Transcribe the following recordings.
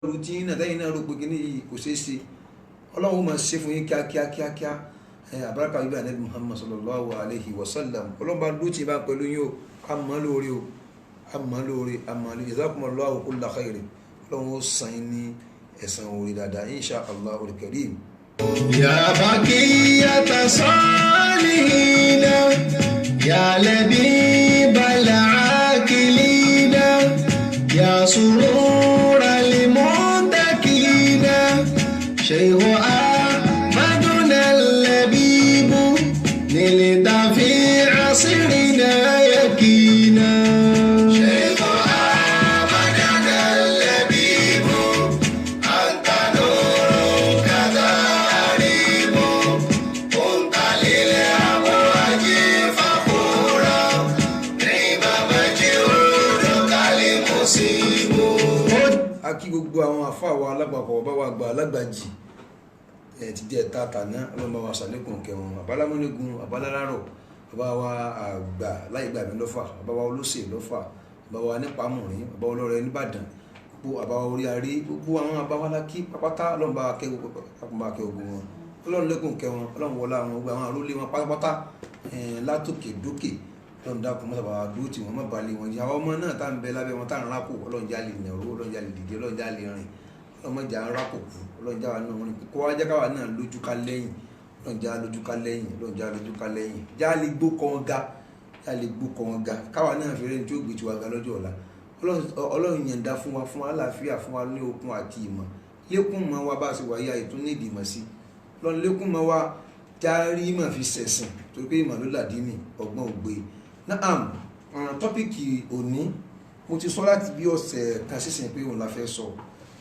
routine náà tẹ́yìn náà rò pé kíní yìí kò ṣeé ṣe ọlọ́run máa ṣe fún yín kíákíá àbárakà ibi ànábì Muhammad sallallahu alayhi wa sallam ọlọ́run bá dúró tí bá pẹ̀lú yín o àmọ́ lóore àmọ́ lóore jazakumullahu kulla khairin ọlọ́run ó san yín ní ẹ̀san orí dáadáa insha Allahul karim. Ya baqiyata salihina ya labibal akilina ya surura limuntakina shaykhu ahmaduna al-labibu nilta fi asrina yakina. A kí gbogbo àwọn àfáà wa alágbàpọ̀ bá wa gba alágbàjì ti jẹ́ tàtàná ọlọ́mọ wa sàlékùn kẹwọn àbálámúnigun àbálárárọ̀ bàbá wa àgbà láìgbà mi lọ́fà bàbá wa olóṣè lọ́fà bàbá wa nípamọ̀rin bàbá wa olóore nìbàdàn gbogbo bàbá wa orí arí gbogbo àwọn abáwálákí pápátá ọlọ́run bá kẹ́ ogun wọn ọlọ́run lẹ́kùn kẹwọn ọlọ́run wọlá àwọn gbogbo àwọn arólé wọn pátápátá látòkè dókè ọlọ́run dákun mọ́ta bàbá dúró tí wọ́n má balẹ̀ wọn jẹ́ àwọn ọmọ náà tá à ń bẹ lábẹ́ wọn tá à ń rákò ọlọ́run já lè nàró ọlọ́run já lè dìde ọlọ́run já lè rìn ọlọ́run já ń rákò kú ọlọ́run já wa náà rìn kó wá jẹ́ káwa náà lójú ká lẹ́yìn ọlọ́run já lójú ká lẹ́yìn ọlọ́run já lójú ká lẹ́yìn já lè gbó kọ́ wọn ga já lè gbó kọ́ wọn ga káwa náà fẹ́rẹ́ ní tí ó gbé tiwa ga lọ́jọ́ ọ̀la ọlọ́run yẹ̀ǹda fún wa fún àlàáfíà fún wa ní okun àti ìmọ̀ lékún mọ́ wa bá a ṣe wáyé àìtún ní ìdìmọ̀ sí ọlọ́run lékún mọ́ wa járí ìmọ̀ fi ṣẹ̀sìn torí pé ìmọ̀ ló làdínì ọgbọ́n ògbé náà tọ́pìkì òní mo ti sọ láti bí ọ̀sẹ̀ kan sísìn pé òun la fẹ́ sọ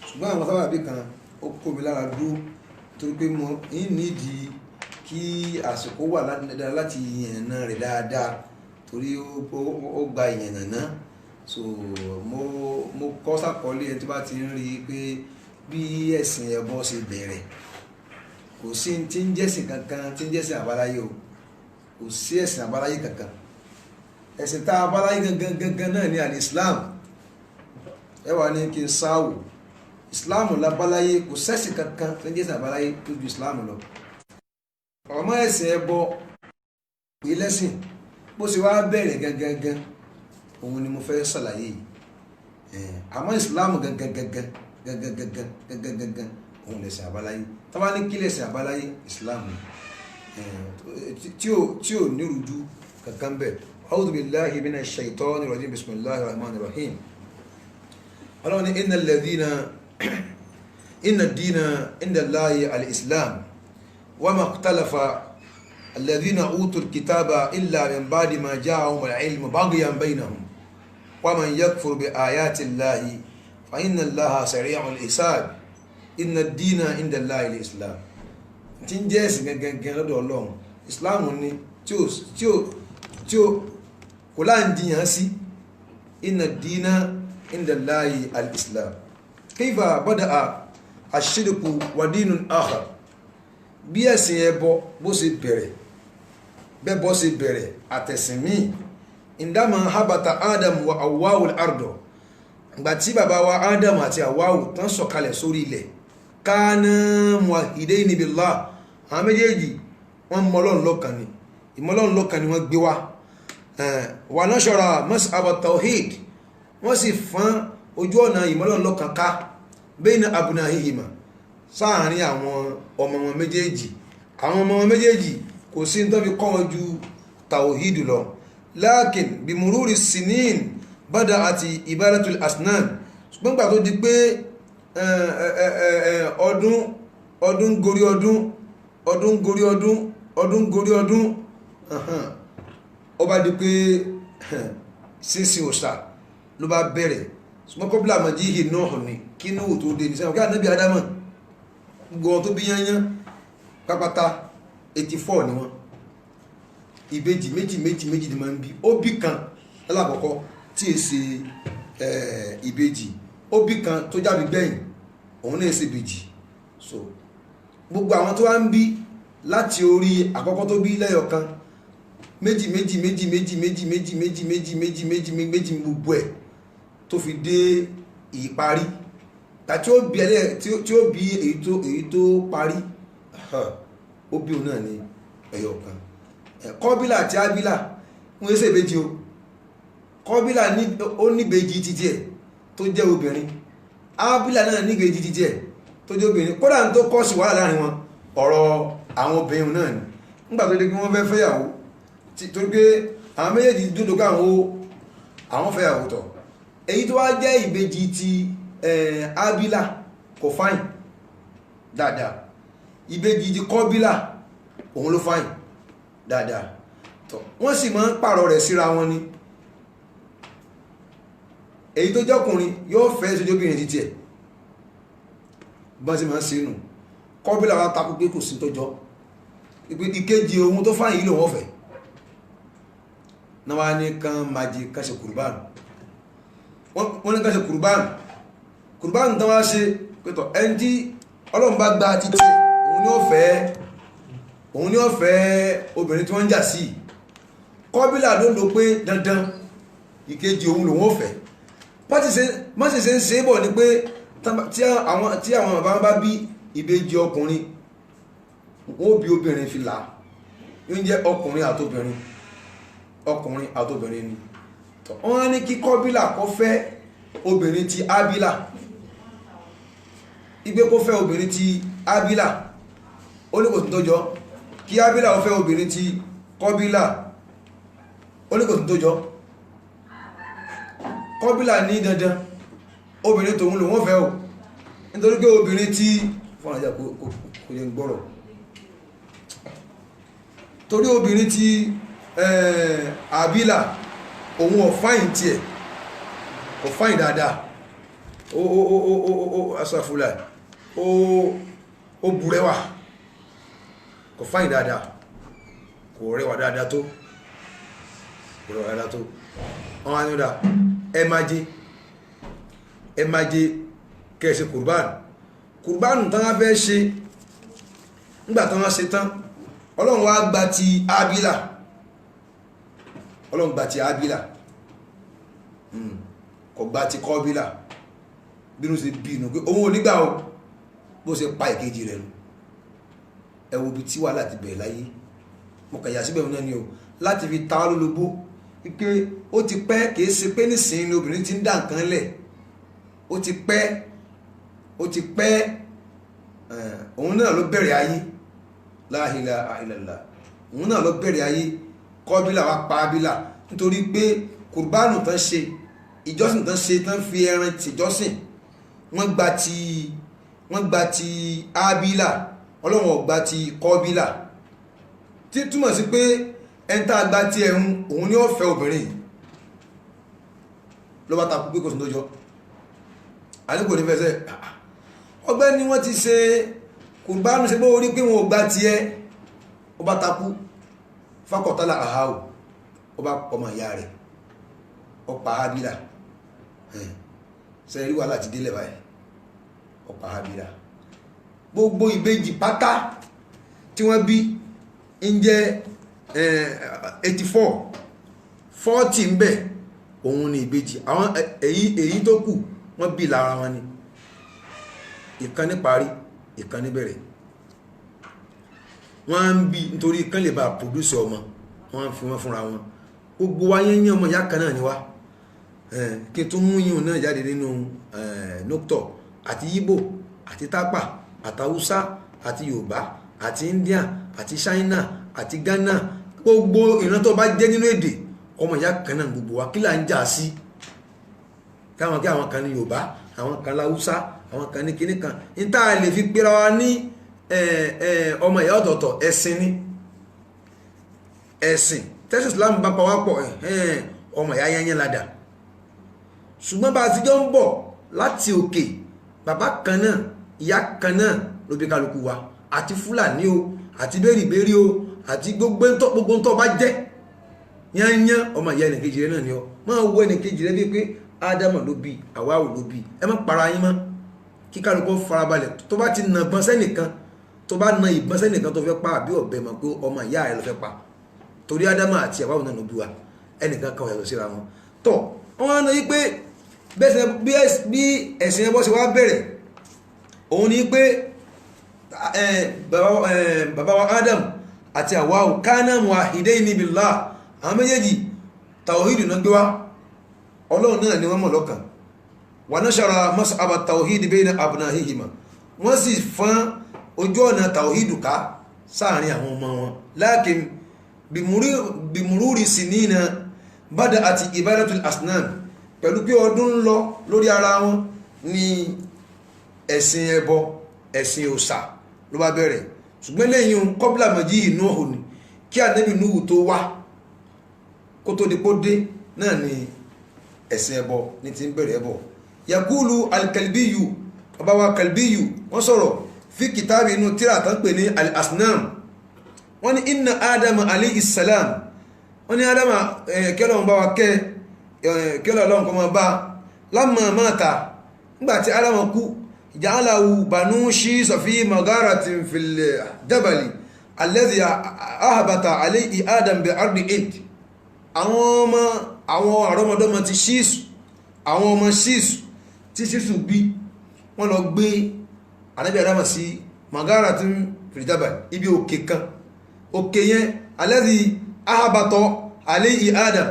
ṣùgbọ́n àwọn sábàbí kan ó kó mi lára dúró torí pé mo nídìí kí àsìkò wà láti yànnà rẹ̀ dáadáa torí ó gba ìyànnà náà so mo kọ́ sàkọlé ẹni tó bá ti ń rí i pé bí ẹ̀sìn ẹbọ ṣe bẹ̀rẹ̀ kò sí tí ń jẹ́sìn kankan tí ń jẹ́sìn àbáláyé o kò sí ẹ̀sìn àbáláyé kankan ẹ̀sìn tá a báláyé gangan náà ní al-Islam ẹwà ní kí n sáwò Islam lábáláyé kò sẹ́sìn kankan tí ń jẹ́sìn àbáláyé tó ju Islam lọ ọmọ ẹ̀sìn ẹbọ pé lẹ́sìn bó ṣe wá bẹ̀rẹ̀ gangan òun ni mo fẹ́ ṣàlàyé yìí àmọ́ Islam gangan òun lẹ̀sìn àbáláyé tá bá ní kí lẹ̀sìn àbáláyé Islam tí ò nírújú kankan bẹ́ẹ̀. أعوذ بالله من الشيطان الرجيم بسم الله الرحمن الرحيم قالوا إن الدين عند الله الإسلام وما اختلف الذين أوتوا الكتاب إلا من بعد ما جاءهم العلم بغيا بينهم ومن يكفر بآيات الله فإن الله سريع الحساب إن الدين عند الله الإسلام تنجس غغغ الله إسلام ni tí ó kò láǹdíyàn sí inna dina inda Allahi al-Islam kayfa bada'a ash-shirku wa dinun akhar bí ẹ̀sìn ẹbọ bó ṣe bẹ̀rẹ̀ àtẹ̀sìn míì indama habata Adam wa Hawwa'u al-ardo ìgbà tí bàbá wa Adam àti Hawwa'u tán sọ̀kalẹ̀ sórí ilẹ̀ kana muwahhidayni billah àwọn méjèèjì wọ́n mọ́lọ́n lọ́kan ni ìmọ́lọ́n lọ́kan ni wọ́n gbé wá wà náà ṣọ́ra mas'aba tawhid wọ́n sì fán ojú ọ̀nà ìmọ́lọ́lọ́kan ká bayna abna'ihima sáàrin àwọn ọmọ wọn méjèèjì kò sí tó fi kọ́ wọn ju tawhid lọ lakin bí mururi sinin bada àti ibadatul asnan ṣùgbọ́n gbà tó di pé ọdún gorí ọdún ó bá di pé sínsìn òṣà ló bá bẹ̀rẹ̀ ṣùgbọ́n kọ́bílà àmàjíhì náà ní kí ní òtò dé ní sẹ́wọ̀n kí ànábì Ádámù gbogbo wọn tó bí yányán pápátá 84 ni wọ́n ìbejì méjì ni máa ń bí ó bí kan lálákọ̀ọ́kọ́ tí è ṣe ìbejì ó bí kan tó jáde gbẹ̀yìn òun náà ṣe ìbejì so gbogbo àwọn tó wá ń bí láti orí àkọ́kọ́ tó bí lẹ́yọ̀kan méjì gbogbo ẹ̀ tó fi dé ìparí tí ó bí èyí tó parí ó bí òun náà ní ẹyọ kan. Kọ́bílà àti ábílà wọ́n ṣe ìbejì o. Kọ́bílà ó níbejì títí ẹ̀ tó jẹ́ obìnrin, ábílà náà níbejì títí ẹ̀ tó jẹ́ obìnrin. Kódà tó kọ́ sí wàhálà láàrin wọn ọ̀rọ̀ àwọn obìnrin náà ni nígbà tó dé kí wọ́n fẹ́ fẹ́yàwó torí pé àwọn méjèèjì dúdú káwọn fẹ́yàwó tọ̀. Èyí tó wá jẹ́ ìbejì ti ábílà kò fáìn dáadáa, ìbejì ti kọ́bílà òun ló fáìn dáadáa tọ̀. Wọ́n sì máa ń pààrọ̀ rẹ̀ síra wọn ni. Èyí tó jọ́kùnrin yóò fẹ́ sójóbìnrin títí ẹ̀ bọ́n sí máa ń sínú. Kọ́bílà wá takú pé kò sí tó jọ ìkejì ohun tó fáyìn ìlò wọ́n fẹ́ náà wá ní kan májí kan ṣe kùrùbánù. Wọ́n ní kan ṣe kùrùbánù tán wá ṣe pẹ́tọ̀ ẹni tí Ọlọ́run bá gba títí òun ní ó fẹ́ obìnrin tí wọ́n ń jà sí. Kọ́bílà ló lò pé dandan ìkejì ohun lòun ó fẹ́. Má sì ṣe ń ṣe bọ̀ ni pé tí àwọn bàbá bá bí ìbejì ọkùnrin wọ́n bí obìnrin fi là ń jẹ́ ọkùnrin àtobìnrin ni. Wọ́n ní kí Kọ́bílà kó fẹ́ obìnrin ti ábílà, igbe kó fẹ́ obìnrin ti ábílà ó ní kò tún tó jọ. Kí ábílà ó fẹ́ obìnrin ti Kọ́bílà ó ní kò tún tó jọ. Kọ́bílà ní dandan obìnrin tòun lò wọ́n fẹ́ o nítorí pé obìnrin tí fún àjá kò yẹ gbọ́rọ̀ torí obìnrin tí àbílà òun ọ̀fáìn tí ẹ̀ kò fáìn dáadáa ó asàfúlà ó burẹ́wà kò fáìn dáadáa kò rẹwà dáadáa tó wọ́n wá ní ọ̀dá ẹ máa jẹ kẹsì kùrbánù tán wá fẹ́ ṣe. Nígbà tán wá ṣe tán Ọlọ́run wá gba ti ábílà kò gba ti Kọ́bílà bínú sí bínú pé òun ò nígbà o bó ṣe pa ìkejì rẹ̀ nù. Ẹ wo bí tí wàhálà ti bẹ̀rẹ̀ láyé mo kàyà síbẹ̀ náà ni o láti fi ta lólobó pé ó ti pẹ́ kìí ṣe pé nísìnyí obìnrin ti ń dá nǹkan lẹ̀ ó ti pẹ́ òun náà ló bẹ̀rẹ̀ ayé la ilaha illallah òun náà ló bẹ̀rẹ̀ ayé. Kọ́bílà wá pa ábílà nítorí pé kùrbánù tán ṣe ìjọsìn tán ṣe tán fi ẹran tìjọsìn wọ́n gba ti ábílà Ọlọ́run ò gba ti Kọ́bílà tí túmọ̀ sí pé ẹni tá a gba ti ẹ̀hún òun ni ó fẹ́ obìnrin yìí ló bá takú pé kò sí lójọ́ àníkò ní fẹsẹ̀ ọgbẹ́ ni wọ́n ti ṣe kùrbánù ṣe pé orí pé wọn ò gba ti ẹ ó bá takú fákọ̀tálà àháù ó bá ọmọ ìyá rẹ̀ ó pa ábílà ṣe rí wàhálà ti délẹ̀ báyìí ó pa ábílà. Gbogbo ìbejì pátá tí wọ́n bí ń jẹ́ 84 40 ń bẹ òun ni ìbejì àwọn èyí tó kù wọ́n bí lára wọn ni ìkan ní parí ìkan ní bẹ̀rẹ̀. Wọ́n ń bí nítorí ìkan lè bá pòdúsì ọmọ wọ́n fi wọ́n fúnra wọn. Gbogbo wa yẹn ọmọ ìyá kan náà ni wá kí tó mú yíò náà jáde nínú nóktọ̀ àti Yíbò àti Tápà àti Haúsá àti Yorùbá àti India àti China àti Ghana gbogbo ìran tó bá jẹ́ nínú èdè ọmọ ìyá kan náà gbogbo wa kí là ń jà sí káwọn kí àwọn kan ní Yorùbá àwọn kan láwúsá àwọn kan ní kíní kan ní tá a lè fi pera wa ní ọmọ ìyá ọ̀tọ̀ọ̀tọ̀ ẹ̀sìn ni ẹ̀sìn tẹ́sí Islam bá pa wá pọ̀ ọmọ ìyá yẹn ládàá ṣùgbọ́n bá a ti jọ ń bọ̀ láti òkè bàbá kan náà ìyá kan náà ló bí kálukú wa àti Fúlàní o àti bẹ́rìbẹ́rì o àti gbogbo ń tọ́ bá jẹ́ yányán ọmọ ìyá ẹnìkejì rẹ náà ni ọ máa wọ ẹnìkejì rẹ bíi pé Ádámù ló bí Háwà ló bí ẹ má para yín mọ́ kí kálukú farabalẹ̀ tó bá ti nà ìbọn sẹ́nìkan tó bá na ìbọn sẹ́nìkan tó fẹ́ pa àbí ọ̀bẹ mọ̀ pé ọmọ ìyá rẹ ló fẹ́ pa torí Ádámù àti Háwà náà ló bí wa ẹnìkan kan yàtọ̀ síra wọn tọ̀ wọ́n á ná yí pé bí ẹ̀sìn ẹbọ ṣe wá bẹ̀rẹ̀ òun ni pé bàbá wa Adam àti Hawa kana muwahhidayni billah, àwọn méjèèjì tawhid náà gbé wá, ọlọ́run náà ni wọ́n mọ̀ lọ́kàn. wa nashara mas'aba tawhid bayna abnahihima, wọ́n sì fọ́n ojú ọ̀nà tawhid ká sáàrin àwọn ọmọ wọn. lakin bimururi sinina bada'at ibadatul asnam, pẹ̀lú pé ọdún ń lọ lórí ara wọn ní ẹ̀sìn ẹbọ, ẹ̀sìn òsà ló bá bẹ̀rẹ̀. ṣùgbọ́n lẹ́yìn kọ́bílà mọ̀jí Nuhu ni, kí ànábì Nuhu tó wá, kó tó di kó dé náà ni ẹ̀sìn ẹbọ ní ti ń bẹ̀rẹ̀ ẹbọ. yakulu al-Kalbiyu, bàbá wa Kalbiyu wọ́n sọ̀rọ̀ fi kìtàbí inú tíra tán pè ní al-asnam. wọ́n ní inna Adama alayhi salam, wọ́n ní Adama kẹ́lọ̀ ń bá wa kẹ́lọ̀ ọlọ́run kọ́ máa bá lamma mata, nígbàtí Adama kú, ja'alahu banu shisa fi magaratin fil jabali alladhi ahbata alayhi Adam bi ardi Hind. àwọn àrọ́mọdọ́mọ ti Ṣíṣù, àwọn ọmọ Ṣíṣù tí Ṣíṣù bí, wọ́n lọ gbé Ànábì Adama sí magaratin fil jabali, ibi òkè kan, òkè yẹn alladhi ahbata alayhi Adam,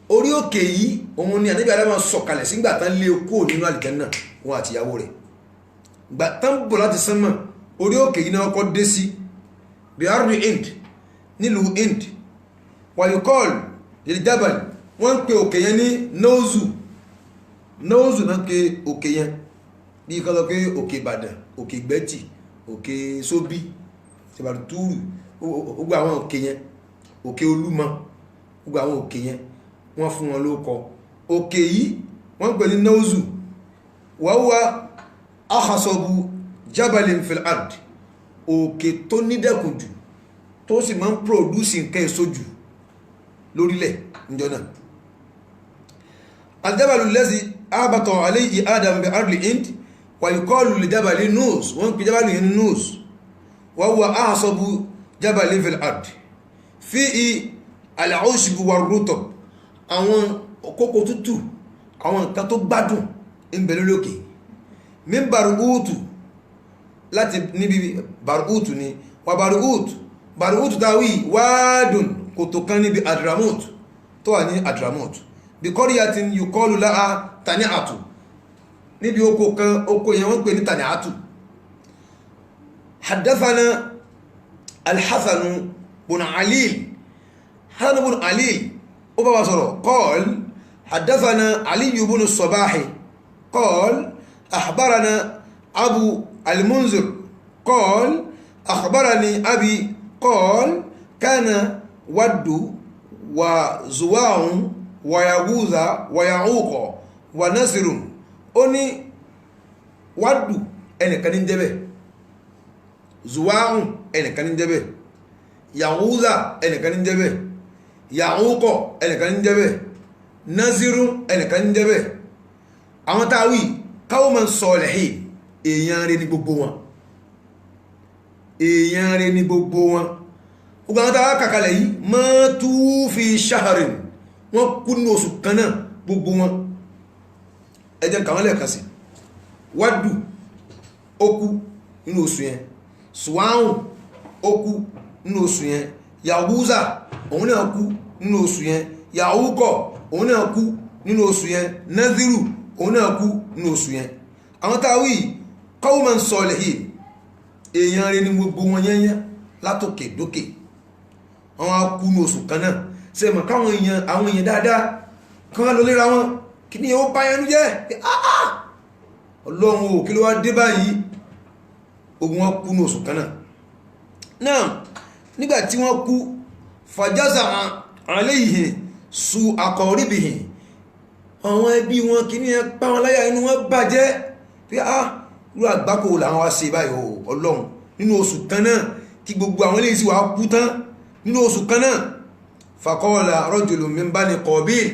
orí òkè yìí òun ni Ànábì Ádámù sọ̀kalẹ̀ sí gbàtán lé okó nínú àlìjánnà wọn àti ìyàwó rẹ̀. gbàtán bọ̀ láti sánmà, orí òkè yìí náà kọ́ dé sí bí ardi Hind, nílùú Hind. wàyíkọ́ọ̀l lil-jabal, wọ́n ń pe òkè yẹn ní Nóòzù. Nóòzù náà pe òkè yẹn bí kọ́ lọ pé òkè Ìbàdàn, òkè Ìgbẹ́tì, òkè Sóbí, Ṣèbàtúrù, gbogbo àwọn òkè yẹn, òkè Olúmọ, gbogbo àwọn òkè yẹn wọ́n fún wọn lóókọ. òkè yìí wọ́n pè ní Nóòzù. wa huwa akhasabu jabalin fil ard, òkè tó nídẹ̀kùn jù tó sì máa ń pòdúsì nǹkan èso jù lórílẹ̀ níjọ́ náà. al-jabalu allazi ahbata alayhi Adam bi ardi Hind wa yuqalu li jabali Nus, wọ́n pè jabalu yẹn ní Nus. wa huwa akhasabu jabalin fil ard fihi al-ushb war-rutab, àwọn kókó tútù, àwọn nǹkan tó gbádùn ń bẹ lókè. min baruutu, láti níbi baruutu ni, wà baruutu táwí wádùn, kòtò kan níbi Adramut tó wà ní Adramut. bí qaryatin yuqalu laha Tani'atu, níbi oko kan, oko yẹn wọ́n pè ní Tani'atu. haddathana al-Hasan bun Alil, Hasan bun Alil ó bá wa sọ̀rọ̀. qal haddathana Ali ibn as-Sabahi qal akhbarana Abu al-Munzir qal akhbarani abi qal kana Waddu wa Zuwa'un wa Yaghutha wa Ya'uqa wa Nasrun. ó ní Waddu ẹnìkan ní jẹ́ bẹ́ẹ̀, Zuwa'un ẹnìkan ní jẹ́ bẹ́ẹ̀, Yaghutha ẹnìkan ní jẹ́ bẹ́ẹ̀, Ya'uqa ẹnìkan ní jẹ́ bẹ́ẹ̀, Nazirun ẹnìkan ní jẹ́ bẹ́ẹ̀. àwọn táwí qawman salihin, èèyàn rẹ̀ ní gbogbo wọn, èèyàn rẹ̀ ní gbogbo wọn. gbogbo àwọn táwá kàkàlẹ̀ yìí matu fi shahrin, wọ́n kú ní oṣù kan náà gbogbo wọn. ẹjẹ́ kàwọn lẹ́ẹ̀kan sí. Waddu ó kú nínú oṣù yẹn, Suwa'un ó kú nínú oṣù yẹn, Yaghutha òun náà kú nínú oṣù yẹn, Ya'uqa òun náà kú nínú oṣù yẹn, Naziru òun náà kú nínú oṣù yẹn. àwọn táwí qawman salihin, èèyàn rẹ̀ ní gbogbo wọn yẹnyẹn látòkè dókè, àwọn á kú ní oṣù kan náà. ṣe mọ̀ káwọn èèyàn, àwọn èèyàn dáadáa kan lọ léra wọn, kí ni ó bá ẹnu jẹ́ Ọlọ́run ò kí ló wá dé báyìí. ogun wọn kú ní oṣù kan náà. náà nígbàtí wọ́n kú, fàjásà alayhi su aqaribihi, àwọn ẹbí wọn kí ní ẹpá wọn láyà, inú wọn bàjẹ́ pé ló àgbákò làwọn wá ṣe báyìí Ọlọ́run nínú oṣù kan náà, kí gbogbo àwọn ilé ìsì wà kú tán nínú oṣù kan náà. faqala rajulun min bani Qabil,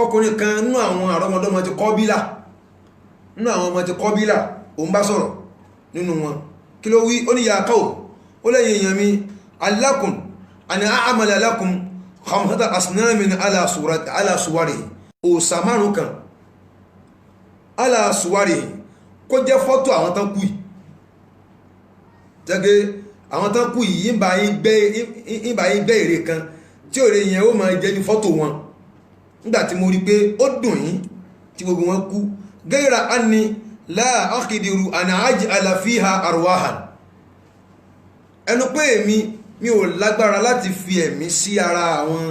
ọkùnrin kan nínú àwọn àrọ́mọdọ́mọ ti Qabila, nínú àwọn ọmọ ti Qabila, òun bá sọ̀rọ̀ nínú wọn. kí ló wí? ó ní ya qawm, ó lẹ́yìn èèyàn mi, alakum an a'mala lakum khamsata asnamin ala suwarihi, òòsà márùn kan ala suwarihi, kó jẹ́ fọ́tò àwọn tán kú yìí jẹ́gẹ́ àwọn tán kú yìí ń bá yín gbé ère kan tí ère yẹn ó máa jẹ́ ní fọ́tò wọn nígbà tí mo rí pé ó dùn yín tí gbogbo wọn kú gẹ́ra anni la aqidiru an aj'ala fiha arwahan ẹnu pé mi ò lágbára láti fi ẹ̀mí sí ara àwọn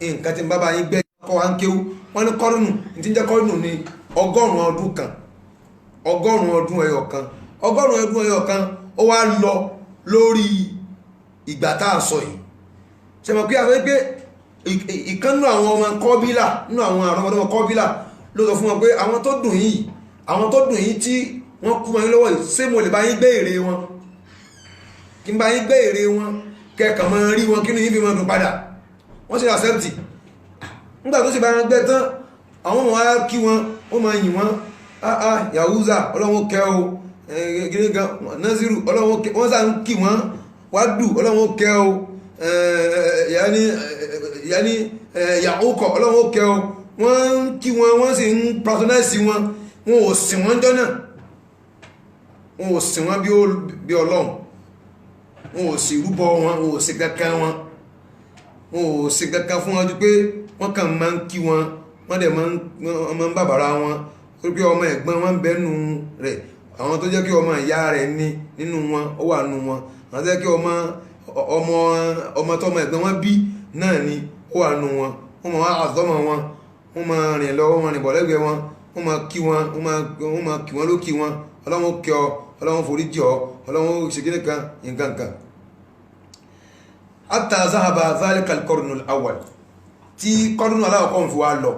nǹkan tí n bá yín gbẹ́ kọ́ wa ń kéwú wọ́n ní kọ́rùnù tí ń jẹ́ kọ́rùnù ní 100 ọdún kan 100 ọdún ẹyọ kan 100 ọdún ẹyọ kan ó wá lọ lórí ìgbà tá a sọ yìí ṣe mọ̀ pé àwọn ẹgbẹ́ ìkánnú àwọn ọmọ kọ́bílà nínú àwọn àrọ́mọdọ́mọ kọ́bílà ló sọ fún wọn pé àwọn tó dùn yìí tí wọ́n kú wọn lọ́wọ́ yìí ṣé mo lè bá yín gbé ère wọn kí n bá yín gbé ère wọn kẹ́kàn máa rí wọn kí ní yín fi máa dùn padà wọ́n ṣe accept nígbà tó sì bá wọn gbẹ́ tán àwọn ọmọ wa kí wọn ó máa yìn wọn yahuza ọlọ́wọ́ kẹ́ o gíníga naziru ọlọ́wọ́ kẹ́ wọ́n sáà ń kí wọn wádù ọlọ́wọ́ kẹ́ o yanni yahukọ ọlọ́wọ́ kẹ́ o wọ́n ń kí wọn wọ́n sì ń patronize wọn wọn ò sìn wọ́n jọ́nà wọn ò sìn wọ́n bí ọlọ́run wọn ò sì rúbọ wọn ò sì kankan wọn ò sì kankan fún wọn ju pé wọ́n kàn máa ń kí wọn wọ́n dẹ̀ máa ń bàbàrà wọn tó pé ọmọ ẹ̀gbọ́n wọn bẹ́nu rẹ̀ àwọn tó jẹ́ kí ọmọ ìyá rẹ̀ ní nínú wọn ó wà nínú wọn àwọn tó jẹ́ kí ọmọ tọmọ ẹ̀gbọ́n wọn bí náà ni ó wà nínú wọn wọ́n máa àzọ́mọ̀ wọn wọ́n máa rìn lọ wọ́n máa rìn bọ̀ lẹ́gbẹ̀ẹ́ wọn wọ́n máa kí wọn wọ́n máa kí wọn ló kí wọn ọlọ́run kẹ́ ọ ọlọ́run forí jì ọ ọlọ́run ṣèkínní kan nǹkan kan. hatta zahaba zalika al-qarnul awwal tí kọ́dúnù aláwọ̀kọ́ fi wá lọ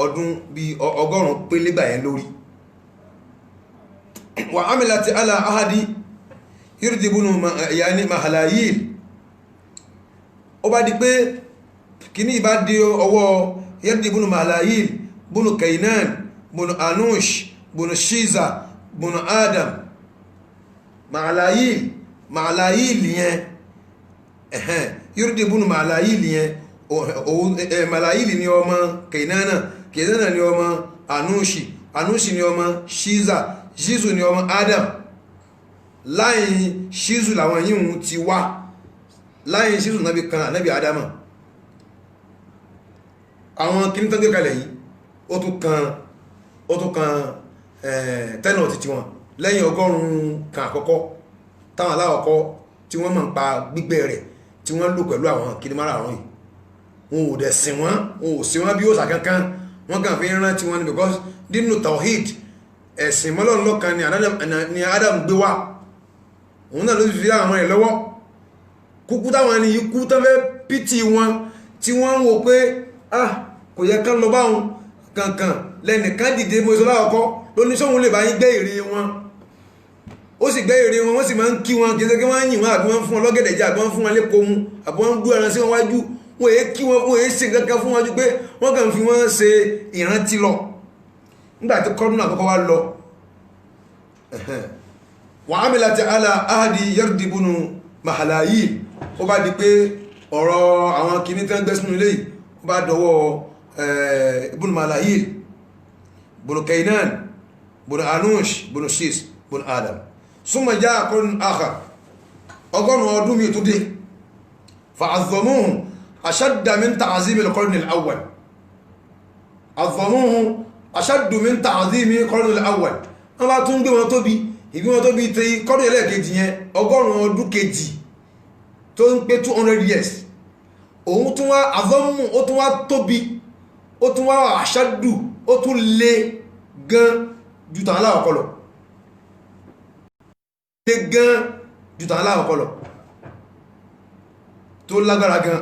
ọdún bí 100 pélé gbà yẹn lórí wà amilati ala ahadi yírdìbùnù yani mahalayil ó bá di pé kìíní ìbá di ọwọ́ yírdìbùnù mahalayil bùnù kainan bùnù anush bùnù shiza bùnù adam mahalayil yẹn yírdìbùnù mahalayil yẹn malayili ni ọmọ kainana ni ọmọ anushi ni ọmọ shizu ni ọmọ adam láyìn shizu làwọn yíhun ti wá láyìn shizu nábi kan nábi adama àwọn kìí tán gbé kalẹ̀ yìí ó tún kan tẹ́nà títí wọn lẹ́yìn 100 kan àkọ́kọ́ táwọn aláwọ̀kọ́ tí wọ́n máa ń pa gbígbẹ́ rẹ̀ tí wọ́n lò pẹ̀lú àwọn kìí márààrún yìí wọn ò dẹ̀ sìn wọ́n bí ó sàkankan wọ́n kàn fi rántí wọn ni because nínú tawhid ẹ̀sìn mọ́lọ́run lọ́kan ni adam gbé wá òun náà ló fi àwọn ẹ̀ lọ́wọ́ kúkú táwọn ni ikú tán fẹ́ pìtì wọn tí wọ́n ń wò pé kò yẹ kán lọ báwọn kankan lẹ́nìkan dìde mọ́sọ́lá ọkọ́ lóní sóhun lè bá yín gbé ère wọn ó sì gbé ère wọn wọ́n sì máa ń kí wọn kì í ṣe kí wọ́n yìn wọn àbí wọ́n fún wọn lọ́gẹ̀dẹ̀ jẹ àbí wọ́n fún wọn lẹ́kọ̀ọ́ mu àbí wọ́n gbé ẹran sí wọn wájú wọ́n èé kí wọ́n èé ṣe kankan fún wọn ju pé wọ́n kàn fi wọ́n ṣe ìrántí lọ nígbàtí kọ́dún àkọ́kọ́ wá lọ wọ́n á mìlá ti ala ahadi yardibunu mahalayil ó bá di pé ọ̀rọ̀ àwọn kìíní tán gbé sínú ilé yìí ó bá dọwọ́ ibùn mahalayil bùnú kainan bùnú anush bùnú shis bùnú adam súnmọ̀ já kọ́dún àkà 100 ọdún mi tó dé fa'azzamuhum أشد من تعظيم القرن الأول عظموه أشد من تعظيم القرن الأول wọ́n bá tún gbé wọn tóbi ìgbé wọn tóbi tí kọ́dún ẹlẹ́ẹ̀kejì yẹn 100 ọdún kejì tó ń pé 200 years òun tún wá àzọ́mù ó tún wá tóbi ó tún wá àṣádù ó tún lé gan jù tàn aláwọ̀kọ́ lọ lé gan jù tàn aláwọ̀kọ́ lọ tó lágbára gan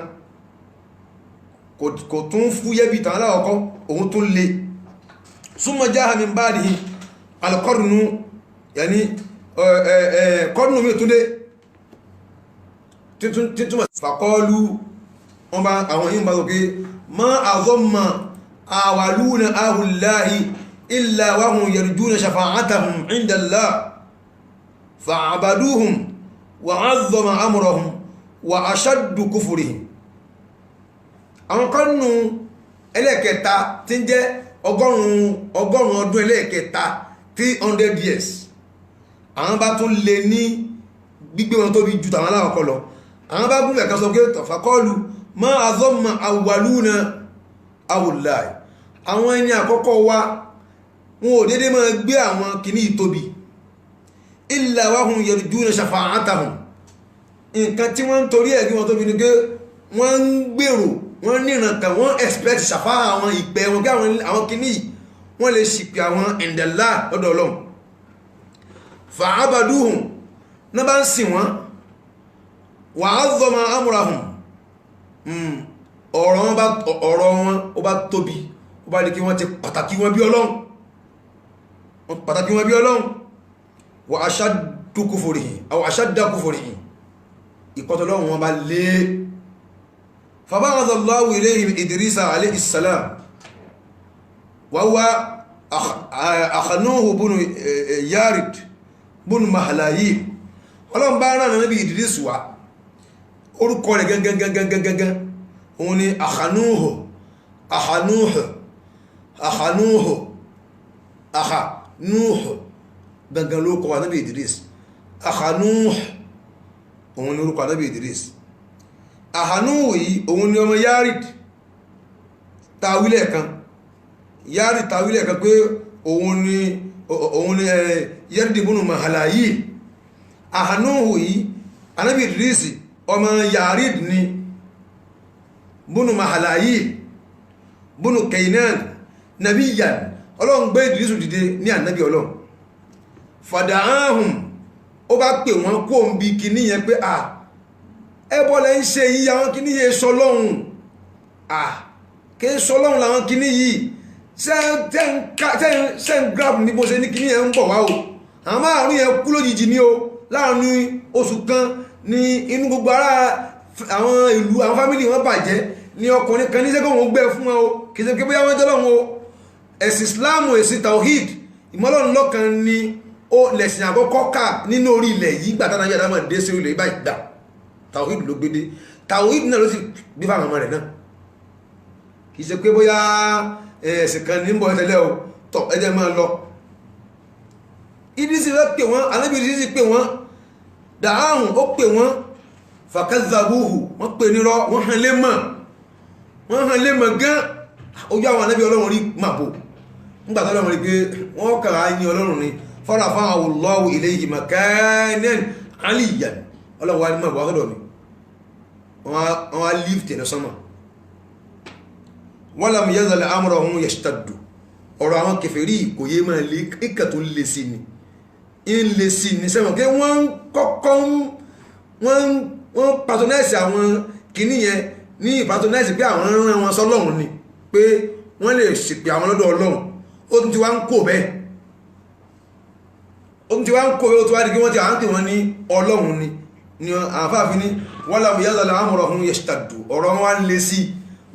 kò tún fúyẹ́ bí tàn aláwọ̀kọ́ òun tún lé súnmọ́ jáhà min ba'dihi alqarnu yàní kọ́nù mi tún dé títúmọ̀ faqalu wọ́n bá àwọn yìí bá sókè ma azamma awaluna ahullahi illa wa hum yarjuna shafa'atahum inda Allah fa'abaduhum wa 'azzama amrahum wa ashaddu kufrihim àwọn kọ́nù ẹlẹ́ẹ̀kẹta tí ń jẹ́ ọgọ́rùn-ún ọdún ẹlẹ́ẹ̀kẹta tí 300 years àwọn bá tún lè ní gbígbé wọn tóbi ju tàwọn aláwọ̀kọ́ lọ àwọn bá gúnlẹ̀ kan sọ pé tọ̀fàkọ́lù ma azọ́mà awwaluna awùláì àwọn ẹni àkọ́kọ́ wa wọn ò dédé máa gbé àwọn kìíní ìtóbi illa wahum yarjuna shafa'atahum nǹkan tí wọ́n ń torí ẹ̀gbí wọn tóbi ní pé wọ́n ń gbèrò wọ́n níran kan wọ́n expect ṣàfáà àwọn ìpẹ́ wọn bí àwọn kìíní wọ́n lè ṣìpì àwọn ìndẹ̀lá lọ́dọ̀ Ọlọ́run fa'abaduhum náà bá ń sìn wọ́n wa 'azzama amrahum ọ̀rọ̀ wọn ó bá tóbi ó bá ní kí wọ́n ti pàtàkì wọn bí Ọlọ́run wa ashaddu kufrihim aw ashadda kufrihim ìkọtọlọ́run wọn bá lé faba'atha Allahu ilayhim Idrisa alayhi salam wa huwa akhanuhu bunu Yarid bunu Mahlayim Ọlọ́run bá rán Nábì Idris wá orúkọ rẹ̀ gangan òun ni akhanuhu gangan ló kọ wà Nábì Idris akhanuhu òun ni orúkọ Nábì Idris akhanuhu yìí òun ni ọmọ Yarid tàwílẹ̀ kan pé òun ni Yarid bunu Mahlayim akhanuhu yìí Nábì Idris ọmọ Yarid ni bunu Mahlayim bunu Kainan nabiyyan Ọlọ́run gbé Idrisu dìde ní ànábì Ọlọ́run fàdáhùn ó bá pè wọ́n kó ń bí kìíní yẹn pé ẹbọ́ lẹ́ ń ṣe yí àwọn kìíní yẹ sọlọ́hun kí sọlọ́hun làwọn kìíní yìí ṣe ń grab ní bó ṣe ní kìíní yẹn ń bọ̀ wá o àwọn márùn yẹn kú lójijì ní o láàrin oṣù kan ní inú gbogbo ara àwọn ìlú àwọn fámìlì wọn bàjẹ́ ní ọkùnrin kan ní sẹ́kọ̀ wọn gbẹ́ fún wọn o kì í ṣe pé bóyá wọ́n jọ́lọ́hun o ẹ̀sìn Islam ẹ̀sìn tawhid ìmọ́lọ́run lọ́kan ni ó lẹ̀sìn àkọ́kọ́ ká nínú orí ilẹ̀ yìí gbà tánà yàrá máa dé sí orílẹ̀ ìbá ìgbà tawhid ló gbédé tawhid náà ló sì gbé fáwọn ọmọ rẹ̀ náà kì í ṣe pé bóyá ẹ̀sìn kan ní ń bọ̀ ẹ̀tẹ̀lẹ́ o tọ̀ ẹ̀jẹ̀ máa lọ Idrisi rẹ̀ pè wọ́n Ànábì Idrisi pè wọ́n dàáhùn ó pè wọ́n fàkàzàbúhù wọ́n pè nírọ́ wọ́n hàn lé mọ̀ gan ojú àwọn Ànábì Ọlọ́run rí màbò nígbà tó Ọlọ́run rí pé wọ́n kàrà ní Ọlọ́run ni farafa'ahu Allahu ilayhi makanan aliyyan Ọlọ́run wá ní mọ̀ wá sọ́dọ̀ mi wọ́n wá lift ẹ̀nà sánmà walam yazal amruhum yashtaddu ọ̀rọ̀ àwọn kèfèrí kò yé máa lé kíkà tó lè sí ni sẹ́wọ̀n kí wọ́n kọ́kọ́ wọ́n patronize àwọn kìíní yẹn ní patronize pé àwọn rán wọn sọ́lọ́run ni pé wọ́n lè ṣìpè àwọn lọ́dọ̀ Ọlọ́run ó tún ti wá ń kó bẹ́ẹ̀ ó tún ti wá di kí wọ́n ti à ń pè wọ́n ní Ọlọ́run ni àfáàfin ní walam yazal amruhum yashtaddu ọ̀rọ̀ wọn wá ń lé sí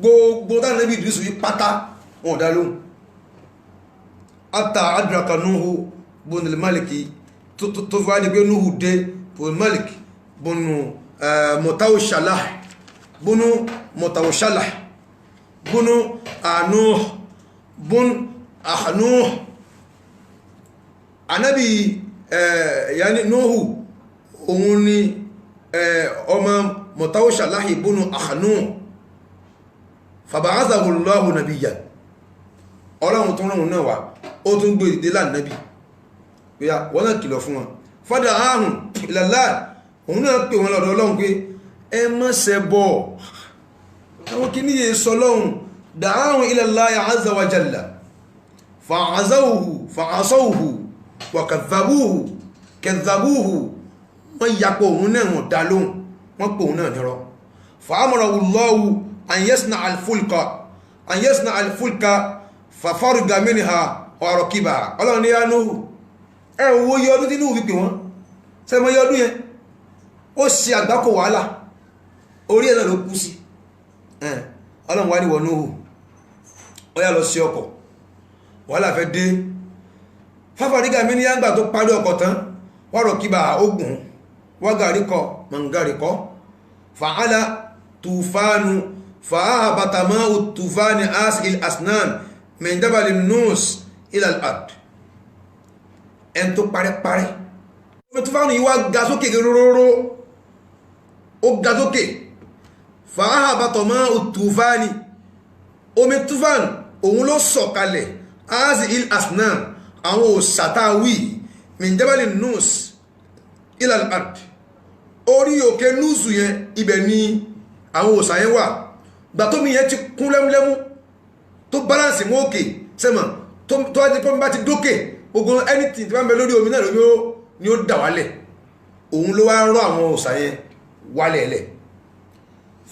gbogbo táwọn Nábì Idrisu yìí pátá wọn dá lóhùn hatta adraka Nuhu bunul Maliki tó fi wá ní pé Nuhu dé bunul Malik bunu Mutawashalah bunu Anuh bun Ahnuh Ànábì yani Nuhu òun ni ọmọ Mutawashalah bunu Ahnuh fàbàázàwò Allahu nabiyyan Ọlọ́run tó rán òun náà wá ó tún gbé ìdílé lánàbí pé wọ́n náà kìlọ̀ fún wọn fádà áhùn ìlàlá òun náà pè wọn lọ́dọ̀ Ọlọ́run pé ẹ má ṣẹbọ àwọn kí níye sọ lọ́hun da'ahum ila Allahi azza wa jalla fa'asawhu wa kadhabuhu wọ́n yapọ̀ òun náà wọ́n dá lóhun wọ́n pè òun náà nírọ́ fa'amarahu Allahu an yasna alfulka fafarga minha wa rakibaha Ọlọ́run ní Nuhu ẹ̀wọ́ yọ ọdún tí Nuhu fi pè wọ́n sẹ́mọ́ yọ ọdún yẹn ó ṣe àgbákò wàhálà orí ẹ̀nà ló kú sí Ọlọ́run wá ní wọ Nuhu ó yá lọ sí ọkọ̀ wàhálà fẹ́ dé fafarga minha àgbà tó parí ọkọ̀ tán wa rakibaha ogun wágàríkọ mọ̀ngàríkọ fa'ala tufanu فأهبط ماء الطوفان آسئ الأسنان من جبل النوس إلى الأرض ẹni tó parẹ́parẹ́ omi túfánù yìí wá ga sókè róróró ó ga sókè fàáhàbàtọ̀ mọ́ òtúfáàní omi túfánù òun ló sọ̀kalẹ̀ azi il asnam àwọn òsàtàwì minjabali nus ilal ard orí òkè núùsù yẹn ibẹ̀ ni àwọn òsà yẹn wà gbà tómi yẹn ti kún lẹ́múlẹ́mú tó balance mọ́ òkè sẹ́mọ̀ tó wá ti pọ́n bá ti dókè gbogbo anything tí wọ́n bẹ lórí omi náà ni ó dà wálẹ̀ òun ló wá rọ àwọn òsà yẹn wálẹ̀ lẹ̀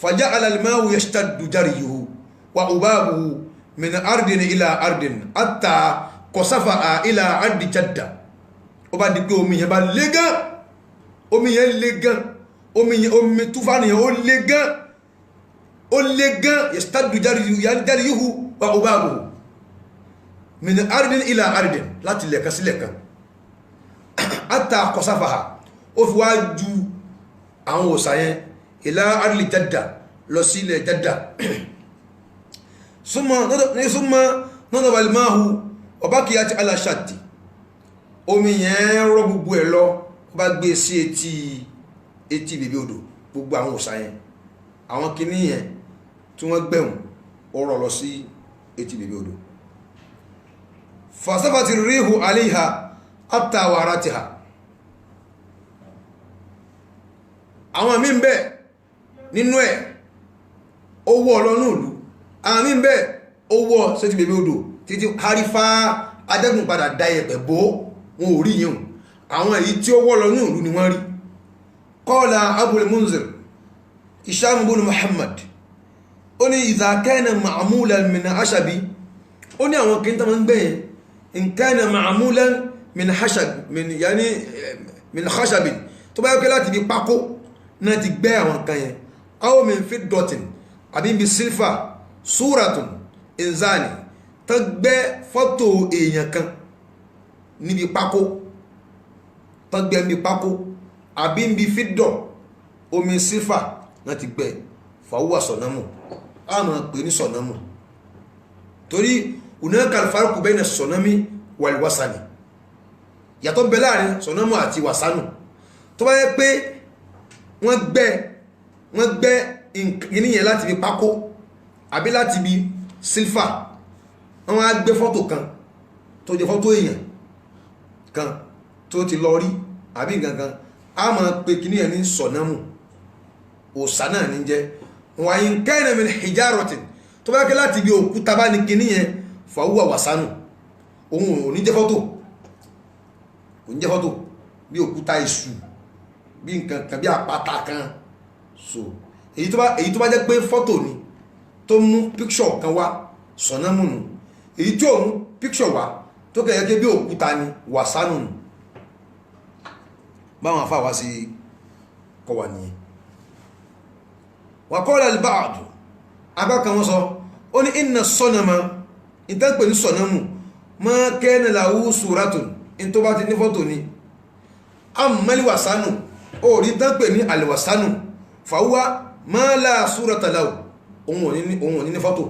fàjá alalimáwù yashtaddu jariyuhu wa ubabuhu min ardin ila ardin hatta qasafa ila ardi Jadda ó bá di pé omi yẹn bá le gan omi yẹn le gan omi túfánù yẹn ó le gan yashtaddu jariyuhu wa ubabuhu min ardin ila ardin láti lẹ̀kan sí lẹ̀kan hatta qasafaha ó fi wá ju àwọn òsà yẹn ila ardi Jadda lọ sí ilẹ̀ Jadda súnmọ́ nọ́nà balmáhù ọbákiyat ala shatti omi yẹn rọ gbogbo ẹ̀ lọ bá gbé sí etí bèbè odò gbogbo àwọn òsà yẹn àwọn kìíní yẹn tí wọ́n gbẹ̀wọ̀n ó rọ lọ sí etí bèbè odò fasafati rihu alayha hatta waratiha àwọn mí ń bẹ nínú ẹ̀ owó ọlọ́nù ìlú àwọn mí ń bẹ owó sétí bèbè odò títí harifa adẹ́gùn padà dá ẹ̀pẹ̀ bó wọn ò rí yẹn àwọn èyí tí ó wọ́ lọ́nù ìlú ni wọ́n rí qala Abul Munzir Hisham ibn Muhammad ó ní idha kana ma'mulan min ashabi ó ní àwọn kìí tàbí gbẹ̀yẹn in kana ma'mulan min khashabi tó bá yọ́kẹ́ láti bí pákó náà ti gbẹ́ àwọn kan yẹn aw min fiddatin àbí bí sílfà súratun inzani tó gbẹ́ fọ́tò èèyàn kan níbi pákó tó gbẹ́ níbi pákó àbí bí fídọ̀ omi sílfà náà ti gbẹ́ fàwúwà sọ̀nàmù a máa pè ní sọ̀nàmù torí hunaka al-farqu bayna as-sanami wal-wasani yàtọ̀ bẹ láàrin sọ̀nàmù àti wàsánù tó bá yẹ pé wọ́n gbẹ́ ìníyàn láti bí pákó àbí láti bí sílfà wọ́n á gbé fọ́tò kan tó jẹ fọ́tò èèyàn kan tó ti lọ rí àbí gangan a máa pè kíníyàn ní sọ̀nàmù òsà náà ní jẹ́ wa in kana min hijaratin tó bá kẹ́ láti bí òkúta bá ní kíníyàn fàwúwà wàsánù ohun ò ní jẹ́ fọ́tò kò ní jẹ́ fọ́tò bí òkúta iṣu bí nǹkan kan bí àpáta kan so èyí tó bá jẹ́ pé fọ́tò ni tó mú píkṣọ̀ kan wá sọ̀nàmù nù èyí tí ò mú píkṣọ̀ wá tó kẹ̀yẹ́ bí òkúta ni wàsánù nù báwọn afá wá sí kọ́ wà nìyẹn wa qala al-ba'd abákan wọ́n sọ ó ní inna sọ́nàmà ìtẹ́pẹ̀ ní sọ̀nàmù ma kana lahu suratun in tó bá ti ní fọ́tò ni ammal wasanu ó rí tẹ́pẹ̀ ní alwasanu fàwọ́ ma la surata lahu ohun òní ní fọ́tò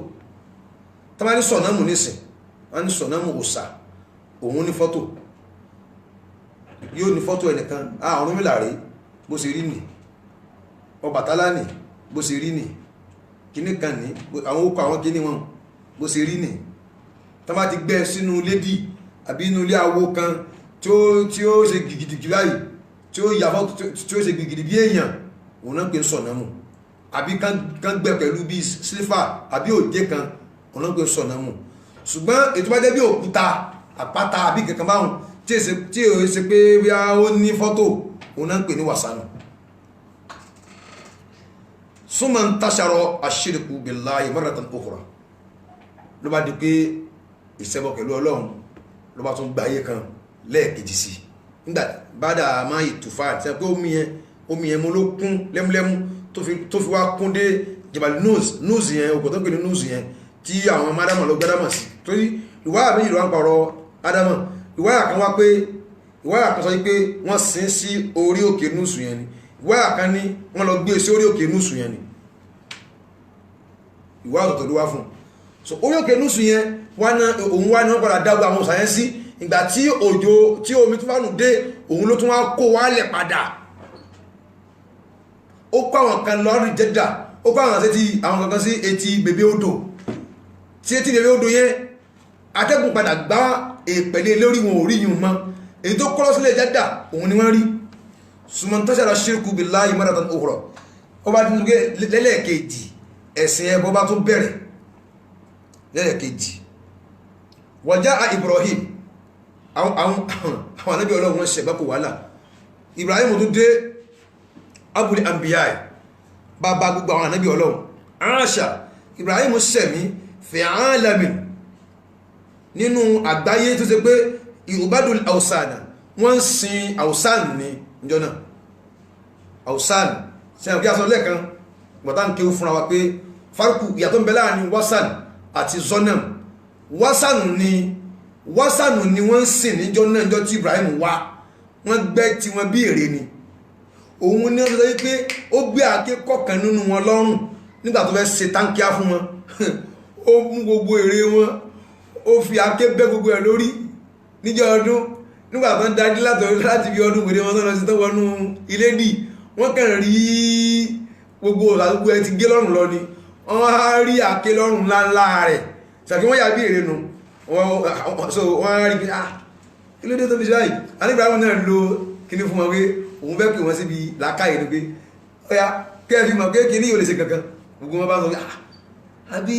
tàbí ní sọ̀nàmù nísìn wọ́n ní sọ̀nàmù òsà òun ní fọ́tò yóò ní fọ́tò ẹnìkan àwọn mílàrí bó ṣe rí nì Ọbàtálá nì bó ṣe rí nì kíní kan ní àwọn okò àwọn kíní wọn bó ṣe rí nì tán bá ti gbẹ́ sínú lédì àbí inú ilé awo kan tí ó ṣe gìgìdì báyìí tí ó yà fọ́tò tí ó ṣe gìgìdì bí èèyàn òun náà pè sọ̀nàmù àbí kan gbẹ́ pẹ̀lú bí sílífà àbí òjé kan òun náà pè sọ̀nàmù ṣùgbọ́n ètò bá jẹ́ bí òkúta àpáta àbí kankan báwọn tí ó ṣe pé bí ó ní fọ́tò òun náà pè ní wàsánù súnmọ́ ń tàṣàrọ̀ àṣírìkù billahi marratan ukhra ló bá di pé ìṣẹ́bọ̀ pẹ̀lú ọlọ́run ló bá tún gbáyé kan lẹ́ẹ̀kejì sí nígbà bádà máa ìtùfà àti pé omi yẹn mú ló kún lẹ́múlẹ́mú tó fi wá kún dé jabal nuz yẹn okò tó pè ní nuz yẹn tí àwọn ọmọ adama ló gbádámà sí torí ìwáyà méjì ló wá ń pàrọ̀ adama ìwáyà kan sọ pé wọ́n sin sí orí òkè nuz yẹn ni ìwáyà kan ní wọ́n lọ gbé sí orí òkè nuz yẹn ni ìwáyà tó ló wá fún so orí òkè nuz yẹn òun wá ní wọ́n padà dágbà àwọn òsàyẹn sí ìgbà tí òjò tí omi tó fánù dé òun ló tún wá kó wálẹ̀ padà ó kó àwọn kan lọ́rí Jẹ́dà ó kó àwọn kankan sí etí bèbè odò tí etí bèbè odò yẹn atẹ́gùn padà gbá èpẹ̀lẹ̀ lórí wọn ò rí yìí mọ́ èyí tó kọ́lọ́ sílẹ̀ Jẹ́dà òun ni wọ́n rí sumantashara shirku billahi maratan ukhra ó bá dín lẹ́lẹ́kejì ẹ̀sìn ẹbọ bá tún bẹ̀rẹ̀ lẹ́lẹ́kejì wàjá Ibrahim àwọn anábí ọlọ́run wọn ṣẹ̀gbá kò wàhálà Ibrahim tó dé abul anbiya bàbá gbogbo àwọn anábí ọlọ́run aṣà Ibrahim sẹ̀mí fi alamin nínú àgbáyé tó ṣe pé ìrùbádùn àwùsànà wọ́n ń sin àwùsàn ní ìjọ náà àwùsàn sí àwọn kí a sọ lẹ́ẹ̀kan gbọ̀tá ń kéwú fúnra wa pé farku ìyàtọ̀ ń bẹ láàrin wasan àti zonam wasanu ni wọ́n ń sìn níjọ náà ìjọ tí Ibrahim wá wọ́n gbẹ́ tí wọ́n bí ère ni òun ní ọjọ́ wípé ó gbé àkékọ́ kan nínú wọn lọ́rùn nígbà tó fẹ́ ṣe tánkíá fún wọn ó mú gbogbo ère wọn ó fi àké bẹ́ gbogbo ẹ̀ lórí níjọ́ ọdún nígbà tó ń dájú láti bí ọdún wèrè wọn tó lọ sí tó wọnú ilé dì wọ́n kàn rí gbogbo àgbogbo ẹ ti gé lọ́rùn lọ ni wọ́n á rí àké lọ́rùn ńláńlá rẹ̀ ṣàkí wọ́n yà bí ère nù wọ́n á rí pé kí ló dé tó fi ṣe báyìí anígbàmù náà lo kíní fún wọn pé òun fẹ́ pè wọ́n síbi làákàyè ni pé ọya kẹ́ẹ̀fì mọ̀ pé kíní yóò lè ṣe kankan gbogbo wọn bá sọ àbí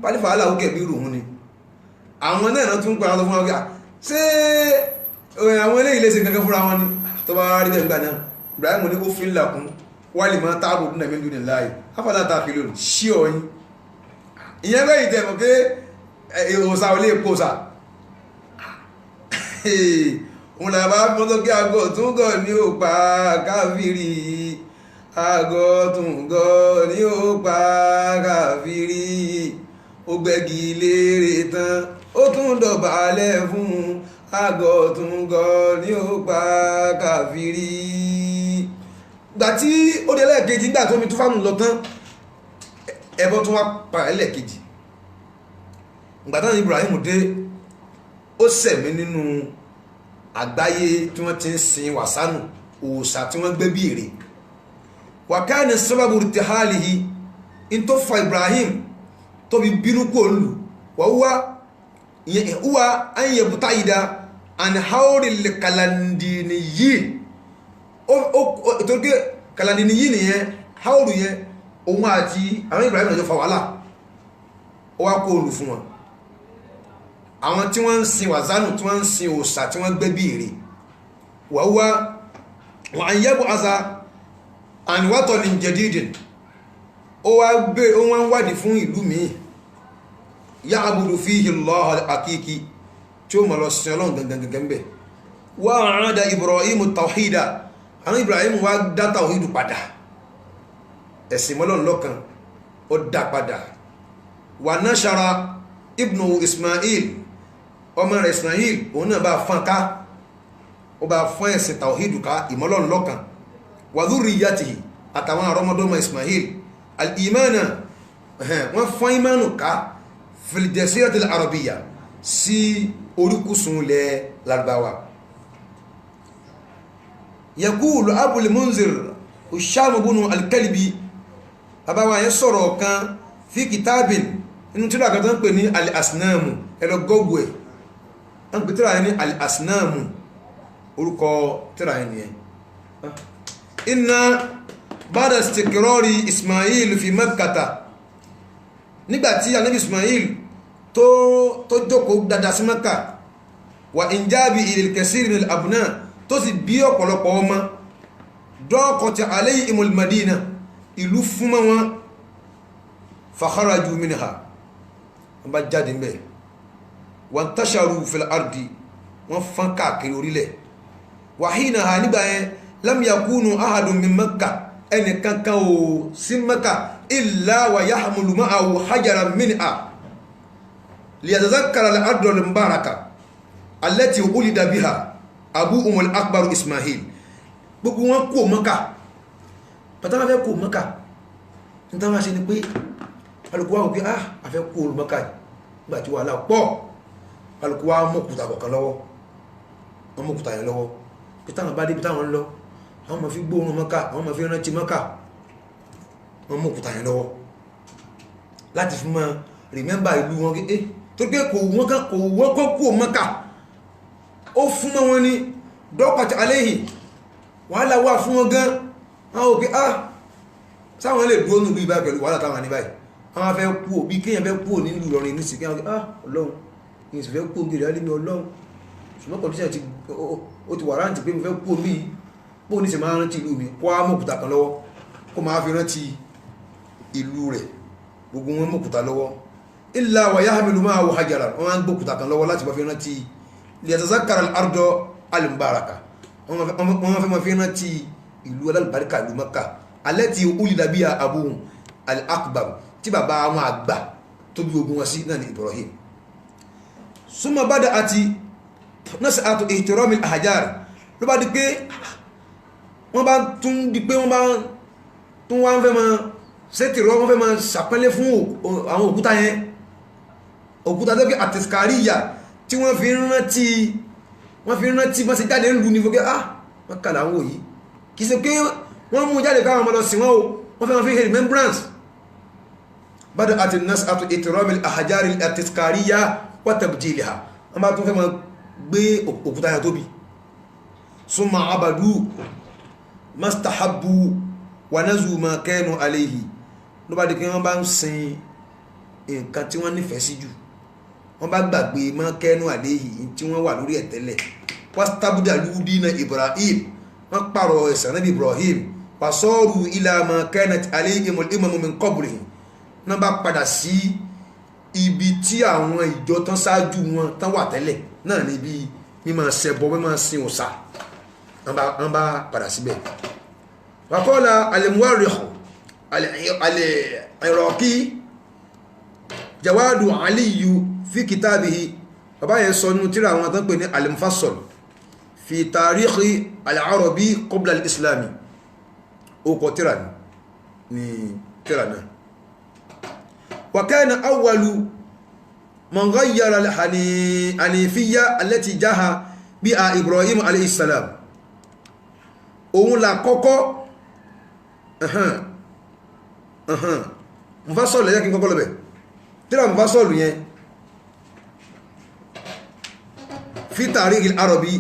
pálífà aláwọ̀ kẹ̀bí rò wọn ni àwọn náà tún pàrọ̀ fún wọn pé ṣé àwọn eléyìí lè ṣe kankan fúnra wọn ni tó bá rí bẹ́ẹ̀ nígbà náà Ibrahim ní ó fi ń làkún wálé máa táàbù nínú ẹ̀mí dúnì láàyè afọ́lá ta fi lónìí ṣí ọyìn ìyẹn bẹ́ẹ̀ ìtẹ̀ mọ̀ pé òsà ò lè pòsà òun làbá mọ́tọ́ kí àgọ́ tún gọ̀ ní ó pa káfíìrì àgọ́ tún gọ̀ ní ó pa káfíìrì ó gbẹ́gi léèrè tán ó tún dọ̀bálẹ̀ fún àgọ́ tún gọ̀ ní ó pa káfíìrì gbà tí ó dé lẹ́ẹ̀kejì gbà tó mi tó fánù lọ tán ẹbọ tún wá pa ẹlẹ́ẹ̀kejì gbà tán Ibrahim dé ó sẹ̀mí nínú àgbáyé tí wọ́n ti ń sin wàsánù òòṣà tí wọ́n gbé bí ère wàkáàní sábàbù tìhálìhì in tó fa Ibrahim tó fi bínú kò lù wà áyẹ̀bùtá ìdá àníháórì lè kàlàndìní yìí torí kàlàndìní yìí nìyẹn háórù yẹn òun àti àwọn Ibrahim náà jọ fa wàhálà ó wá kó lù fún wọn àwọn tí wọ́n ń sin wàzánù tí wọ́n ń sin òòṣà tí wọ́n gbé bí ère wàhúwá wọ́n à ń yẹ́bù asa àníwátọ̀ ní jẹ̀dídìn ó wá gbé ó wọ́n ń wádìí fún ìlú míì yá àbúrú fi Allah àkíkí tí ó mọ̀ lọ sin ọlọ́run gangan bẹ̀ wá àádá Ibrahim tawhida àwọn Ibrahim wá dá tawhidu padà ẹ̀sìn mọ́lọ́run lọ́kan ó dá padà wà nashara ibnu Ismail ọmọ rẹ̀ Ismail òun náà bá fán ká ó bá fán ẹ̀sìn tawhidu ká ìmọ́lọ́run lọ́kan wa dhurriyyatihi àtàwọn àrọ́mọdọ́mọ Ismail al-imana wọ́n fán ìmánu ká fil jasiratil arabiyya sí oríkùsùn ilẹ̀ Lárúbáwá yaqulu Abul Munzir Hisham ibn al-Kalbi àbáwá yẹn sọ̀rọ̀ kan fi kitabin inú tíra kan tó ń pè ní al-asnamu ẹ̀rọ gọ́gù ẹ̀ ń pè tíra yẹn ní al-asnamu orúkọ tíra yẹn nìyẹn inna ba'da istiqrari Ismail fi Makkata nígbàtí anábì Ismail tó jókòó dada sí Makka wa injabi ilil kasir min al-abna tó sì bí ọ̀pọ̀lọpọ̀ ọmọ dọ́kọ̀tí alayhimul Madina ìlú fún wọn fakharaju minha wọ́n bá jáde ń bẹ̀ wọ́n tasharu fil ardi wọ́n fán káàkiri orílẹ̀ wàhíìnà ha nígbà yẹn lam yakunu ahadun min Makka ẹni kankan ò sí Makka illa wa yahmulu ma'ahu hajaran minha liyatazakkara al-ardu al-mubaraka allati ulida biha abuhum al-akbar Ismail gbogbo wọn kó Makka pàtàkì fẹ́ kó Makka ní táwọn ṣe ni pé alùkúwà wọ́n pé afẹ́ kó Makka nígbàtí wà lápọ̀ alùkúwà mọ́kúta kọ̀kan lọ́wọ́ wọ́n mú òkúta yẹn lọ́wọ́ pé táwọn bá débi táwọn ń lọ àwọn máa fi gbóòórùn Mẹ́kà àwọn máa fi rántí Mẹ́kà wọ́n mú òkúta yẹn lọ́wọ́ láti fi máa rìmẹ́mbà ìlú wọn kí tó pé kò wọ́n kọ́ kú Mẹ́kà ó fún mọ́ wọn ní dọ́pàtà aléhìn wàhálà wà fún wọn gan àwọn òkè sáwọn lè dúró nù bí ibà pẹ̀lú wàhálà táwọn ní báyìí àwọn afẹ́ kú òbí kéèyàn fẹ́ kú nílùú Ìlọrin ní sìkẹ́ ọlọ́run ní ìsìfẹ́ kú ògèrè alẹ́mí ọlọ́run ṣùgbọ́n kọ̀díṣẹ́ ó ti wà rántí pé mo fẹ́ kú omi bó ní sì máa rántí ìlú mi kó á mọ̀kúta kan lọ́wọ́ kó máa fi rántí ìlú rẹ̀ gbogbo wọn mọ̀kúta lọ́wọ́ illa wa yahmilu ma'ahu hajaran wọ́n máa ń gbókúta kan lọ́wọ́ láti fi rántí liyatazakkara al-ardu al-mubaraka wọ́n fẹ́ máa fi rántí ìlú alálùbáríkà ìlú Mẹ́kà allati ulida biha abuhum al-akbar tí bàbá àwọn àgbà tó bí ogun wọn sí náà ní Ibrahim summa bada'ati nas'atu ihtirami al-ahjar ló bá di pé wọ́n bá tún di pé wọ́n bá tún wá ń fẹ́ máa sẹ́tìrọ wọ́n fẹ́ máa ṣàpẹ́lẹ́ fún àwọn òkúta yẹn òkúta tó kí àtẹ̀sìkáríyà tí wọ́n fi rántí bọ́n ṣe jáde ń lù ní fọ́kẹ́ wọ́n kà láwọn òyí kìí ṣe pé wọ́n mú jáde káwọn ọmọ lọ sí wọn o wọ́n fẹ́ máa fi remembrance bada àti nas'atu ihtirami al-ahjar àtẹ̀sìkáríyà wa tabjiliha wọ́n bá tún fẹ́ máa gbé òkúta yẹn tóbi summa abadu mastahabbu wa nazu ma kanu alayhi ló bá di kí wọ́n bá ń sin nǹkan tí wọ́n nífẹ̀ẹ́ sí jù wọ́n bá gbàgbé ma kanu alayhi tí wọ́n wà lórí ẹ̀ tẹ́lẹ̀ wastabdalu dina Ibrahim wọ́n pààrọ̀ ẹ̀sìn Nábì Ibrahim wasaru ila ma kanat alayhim al-umam min qablihim wọ́n bá padà sí ibi tí àwọn ìjọ tán ṣáájú wọn tán wà tẹ́lẹ̀ náà níbi mímọ̀ ṣẹbọ mímọ̀ sin òòṣà wọ́n bá padà síbẹ̀. وقال المؤرخ العراقي جواد علي في كتابه bàbá yẹn sọ nínú tírà àwọn tán pè ní al-Mufassal في تاريخ العربي قبل الإسلام ó kọ tírà ní tírà náà وكان أول من غير الحنيفية التي جاء بها إبراهيم عليه السلام òun là kọ́kọ́ Mufassal lẹ́yìn kí n kọ́kọ́ lọ́bẹ̀ tíra Mufassal yẹn fi tarikh al-arabi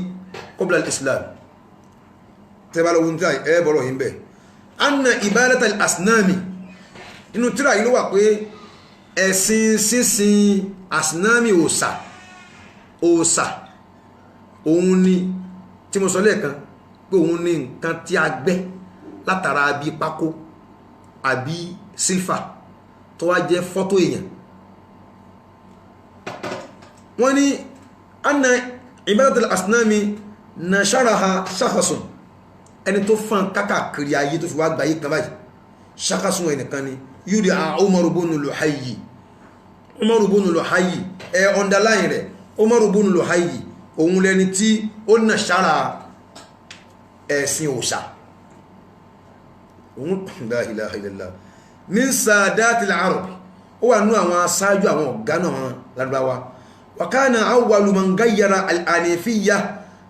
qabla al-islam tẹ́bàlọ́wọ́n tí ẹ bọ̀rọ̀ yìí bẹ̀ anna ibadat al-asnami inú tíra yìí ló wà pé ẹ̀sìn sínsìn asnami òòṣà òun ni tí mo sọ lẹ́ẹ̀kan pé òun ní nǹkan tí a gbẹ́ látara bí pákó àbí sílfà tó wá jẹ́ fọ́tò èèyàn wọ́n ní anna ibadatul asnami nasharaha shakhasun ẹni tó fán kákàkiri ayé tó fi wá gbáyé kan báyìí shakhasun ẹnìkan ni yúdi Umar ibn Luhayyi underline rẹ̀ Umar ibn Luhayyi òun lẹni tí ó nashara ẹ̀sìn òòṣà òun la ilaha illallah min sadatil arab ó wà nú àwọn aṣáájú àwọn ọ̀gá náà Lárúbáwá wa kana awwalu man gayyara al-hanifiyya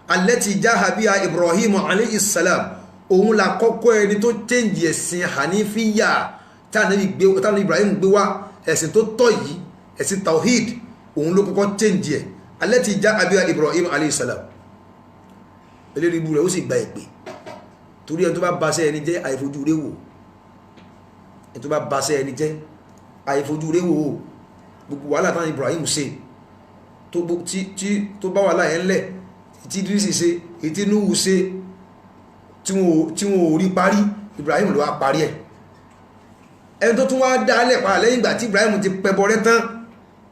allati jaha biha Ibrahim alayhi salam òun la kọ́kọ́ ẹni tó change ẹ̀sìn hanifiyya tánàbí Ibrahim gbé wá ẹ̀sìn tó tọ́ yìí ẹ̀sìn tawhid òun ló kọ́kọ́ change ẹ̀ allati jaha biha Ibrahim alayhi salam eléri ibu rẹ̀ ó sì gba ìpè torí ẹni tó bá bá ṣẹ́ ẹni jẹ́ àìfojú rẹ̀ wò ẹni tó bá bá ṣẹ́ ẹni jẹ́ àìfojú rẹ̀ wò gbogbo wàhálà tán Ibrahim ṣe tó bá wàhálà ẹ̀ ńlẹ̀ tí Idrisi ṣe ètí Nuhu ṣe tí wọ́n ò rí parí Ibrahim ló wá parí ẹ̀ ẹni tó tún wá dálẹ̀ padà lẹ́yìn ìgbà tí Ibrahim ti pẹbọ rẹ̀ tán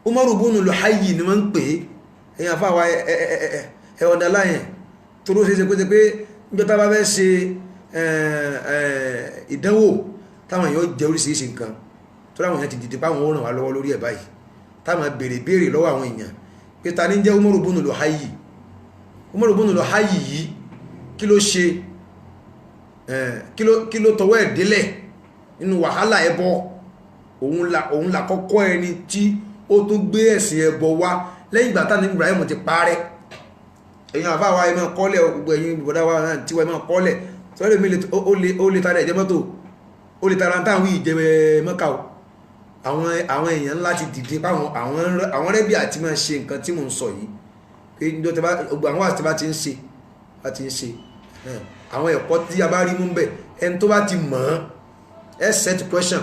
Umaru ibn Luhayyi ni wọ́n ń pè é ẹ̀yìn àfáwà ẹ̀ ọ̀dà láyẹn tó ló ṣe pé níjọ́ tá bá fẹ́ ṣe ìdánwò táwọn èèyàn jẹ́ oríṣiríṣi nǹkan tó láwọn èèyàn ti dìde páwọn ó ràn wá lọ́wọ́ lórí ẹ̀ báyìí táwọn béèrè lọ́wọ́ àwọn èèyàn pé ta ní jẹ́ Umaru ibn Luhayyi Umaru ibn Luhayyi yìí kí ló ṣe kí ló tọwọ́ ẹ̀ délẹ̀ nínú wàhálà ẹbọ òun là kọ́kọ́ ẹni tí ó tún gbé ẹ̀sìn ẹbọ wá lẹ́yìn ìgbà táwọn Ibrahim ti parẹ́ ẹ̀yin àfa wa ẹ máa kọ́lẹ̀ gbogbo ẹ̀yin bọ̀dá wa náà tiwa ẹ máa kọ́lẹ̀ sọ́dọ̀ mi ó lè tara ẹ̀jẹ̀ mọ́tò ó lè tara táwọn wí ìjẹ́ mọ́kà o àwọn èèyàn ńlá ti dìde páwọn àwọn rẹ́bí àti máa ṣe nǹkan tí mò ń sọ yìí pé ní ọjọ́ àwọn àti bá ti ń ṣe àwọn ẹ̀kọ́ tí a bá rí mú bẹ̀ ẹni tó bá ti mọ̀ ẹ́ set question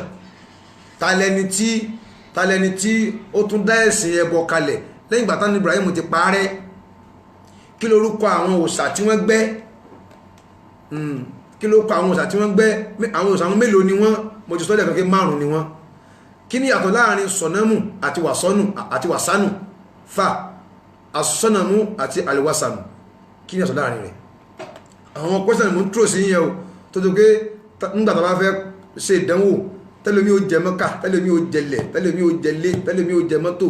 talẹni tí ó tún dá ẹ̀sìn ẹbọ kalẹ̀ lẹ́yìn ìgbà tán Ibrahim ti parẹ́ kí lórúkọ àwọn òòṣà tí wọ́n gbẹ́ kí lórúkọ àwọn òòṣà tí wọ́n gbẹ́ àwọn òòṣà wọn mélòó ni wọ́n mo ti sọ́lẹ̀ kankan 5 ni wọ́n kí ni yàtọ̀ láàrin sọ̀nàmù àti wàsánù fa asọ́nàmù àti àlìwàsánù kí ni yàtọ̀ láàrin rẹ̀ àwọn question mo ń tró sí yẹn o tó tó pé nígbà tó bá fẹ́ ṣe ìdánwò tẹ́lẹ̀mí ó jẹ mọ́kà tẹ́lẹ̀mí ó jẹlẹ̀ tẹ́lẹ̀mí ó jẹlé tẹ́lẹ̀mí ó jẹ mọ́tò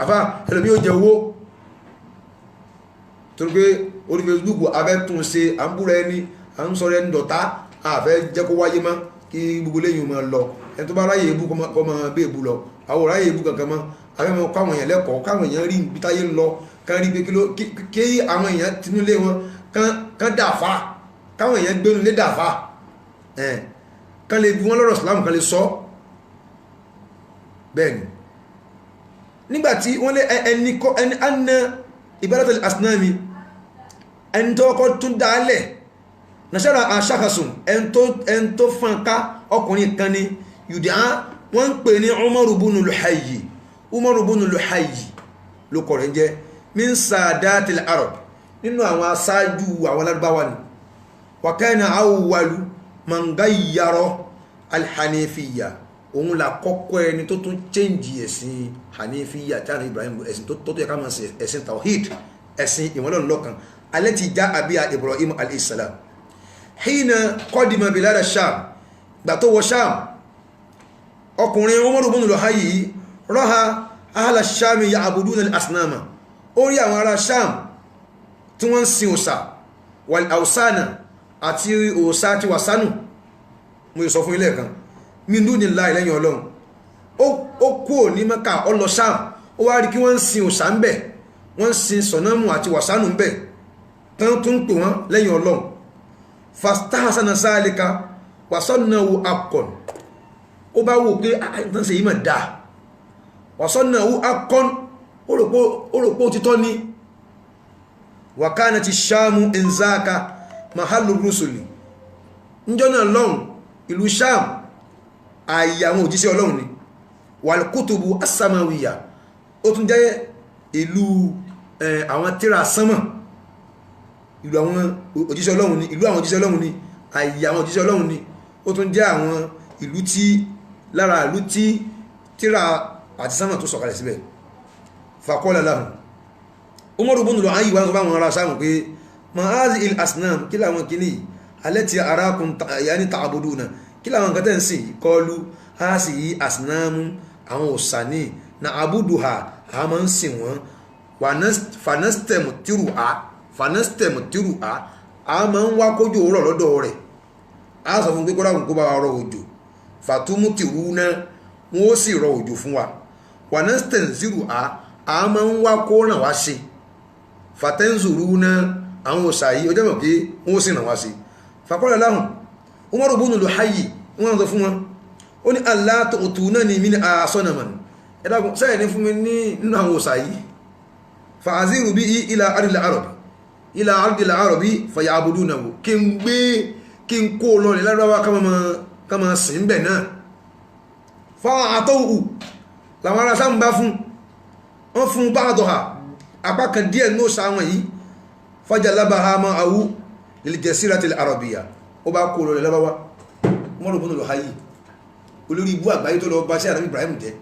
àfá tẹ́lẹ̀mí ó jẹ owó tó pé orí Facebook afẹ́ tún ṣe à ń búra ẹni à ń sọ̀rọ̀ ẹni dọ̀tá àfẹ́ jẹ́ kó wáyé mọ́ kí gbogbo lẹ́yìn mọ́ lọ ẹni tó bá ráyè ebú kọ́ mọ́ bí ebú lọ àwọn ráyè ebú kankan mọ́ afẹ́ mọ́ káwọn èèyàn lẹ́kọ̀ọ́ káwọn èèyàn rí ibi táyé ń lọ kán rí pé kí àwọn èèyàn tinúlé wọn kán dàfà káwọn èèyàn gbénu lé dàfà kan lè bí wọ́n lọ́rọ̀ Islam kan lè sọ bẹ́ẹ̀ni nígbàtí wọ́n lé ẹni anna ibadatul asnami ẹni tó kọ́ tún dálẹ̀ nàṣẹ́rà àṣàkàsùn ẹni tó fànká ọkùnrin kan ní yùdí á wọ́n ń pè ní Umaru bunu Luhayyi ló kọ̀ rẹ̀ jẹ́ min sadatil arab nínú àwọn aṣáájú àwọn Lárúbáwá ni wa kana awwalu man gayyara alhanifiya òun la kọ́kọ́ ẹni tó tún change ẹ̀sìn hanifiya tí a ní Ibrahim ẹ̀sìn tó yẹ ká máa ṣe ẹ̀sìn tawhid ẹ̀sìn ìwọ̀lọ́nà lọ́kan alẹ́tì já àbíyà Ibrahim alayhisalam hina qadima bilada Sham gbà tó wọ Sham ọkùnrin Umaru bunu Luhayyi raha ahla Sham ya'buduna al-asnama ó rí àwọn ará Sham tí wọ́n ń sin òsà wal awsana àti òsà ti wàsánù mo yìí sọ fún ilé kan min dunillahi lẹ́yìn Ọlọ́run ó kúrò ní Mẹ́kà ó lọ Ṣám ó wá rí kí wọ́n ń sin òsà ń bẹ̀ wọ́n ń sin sọ̀nàmù àti wàsánù ń bẹ̀ tán tún ń pè wọ́n lẹ́yìn Ọlọ́run fastahsana zalika wasannahu haqqan ó bá wò pé àìtàn sí yìí mà dáa wasannahu haqqan ó rò pé ó ti tọ́ ní wa kanati Shamu inzaka mahallu rusuli njọ́nà lọ́hùn ìlú Sham ààyè àwọn òjíṣẹ́ Ọlọ́run ni wal kutubu as-samawiyya ó tún jẹ́ ìlú àwọn tírà sánmà ìlú àwọn òjíṣẹ́ Ọlọ́run ni ìlú àwọn òjíṣẹ́ Ọlọ́run ni ààyè àwọn òjíṣẹ́ Ọlọ́run ni ó tún jẹ́ àwọn ìlú tí lára ìlú tí tírà àti sánmà tó sọ̀kalẹ̀ síbẹ̀ faqala lahum Umaru bunu Luhayyi wá sọ fáwọn ará Sham pé ma hazihi al-asnam kí làwọn kìíní alẹ́tí arákùn yàní ta'abuduna kí láwọn nǹkan tẹ́ ń sìn kọlu ha sì yí asnamu àwọn òsàní na abuduha a máa ń sìn wọ́n fanastemu tiru a máa ń wá kójò rọ̀ lọ́dọ̀ rẹ̀ a sọ fún pé kó rákùn kó bá wa rọ̀ òjò fàtúmù tìrú náà wọ́n ó sì rọ̀ òjò fún wa wanastenziru a máa ń wá kó ràn wá sí fatenzuru náà àwọn òsà yìí ó jẹ́ mọ̀ pé wọ́n ó sì ràn wá sí fàkọ́lẹ̀ láhùn Umaru bunu Luhayyi wọ́n sọ fún wọn ó ní Allah tu'tunani min asnaman ẹ̀dàkùn sẹ́yẹ̀ ní fún mi nínú àwọn òsà yìí fa'aziru bí ila ardil arabi fayabudunahu kí n kó lọ ní lárúbáwá kama sìn bẹ̀ náà fa'atawhu làwọn ará sáà ń bá fún wọ́n fún ba'daha apá kan díẹ̀ ní òsà wọn yìí fajalabaha ma'ahu liljaziratil arabiyya ó bá kó lọ ní lárúbáwá Umaru bunu Luhayyi olórí ibú àgbáyé tó lọ bá sí ànábì Ibrahim jẹ́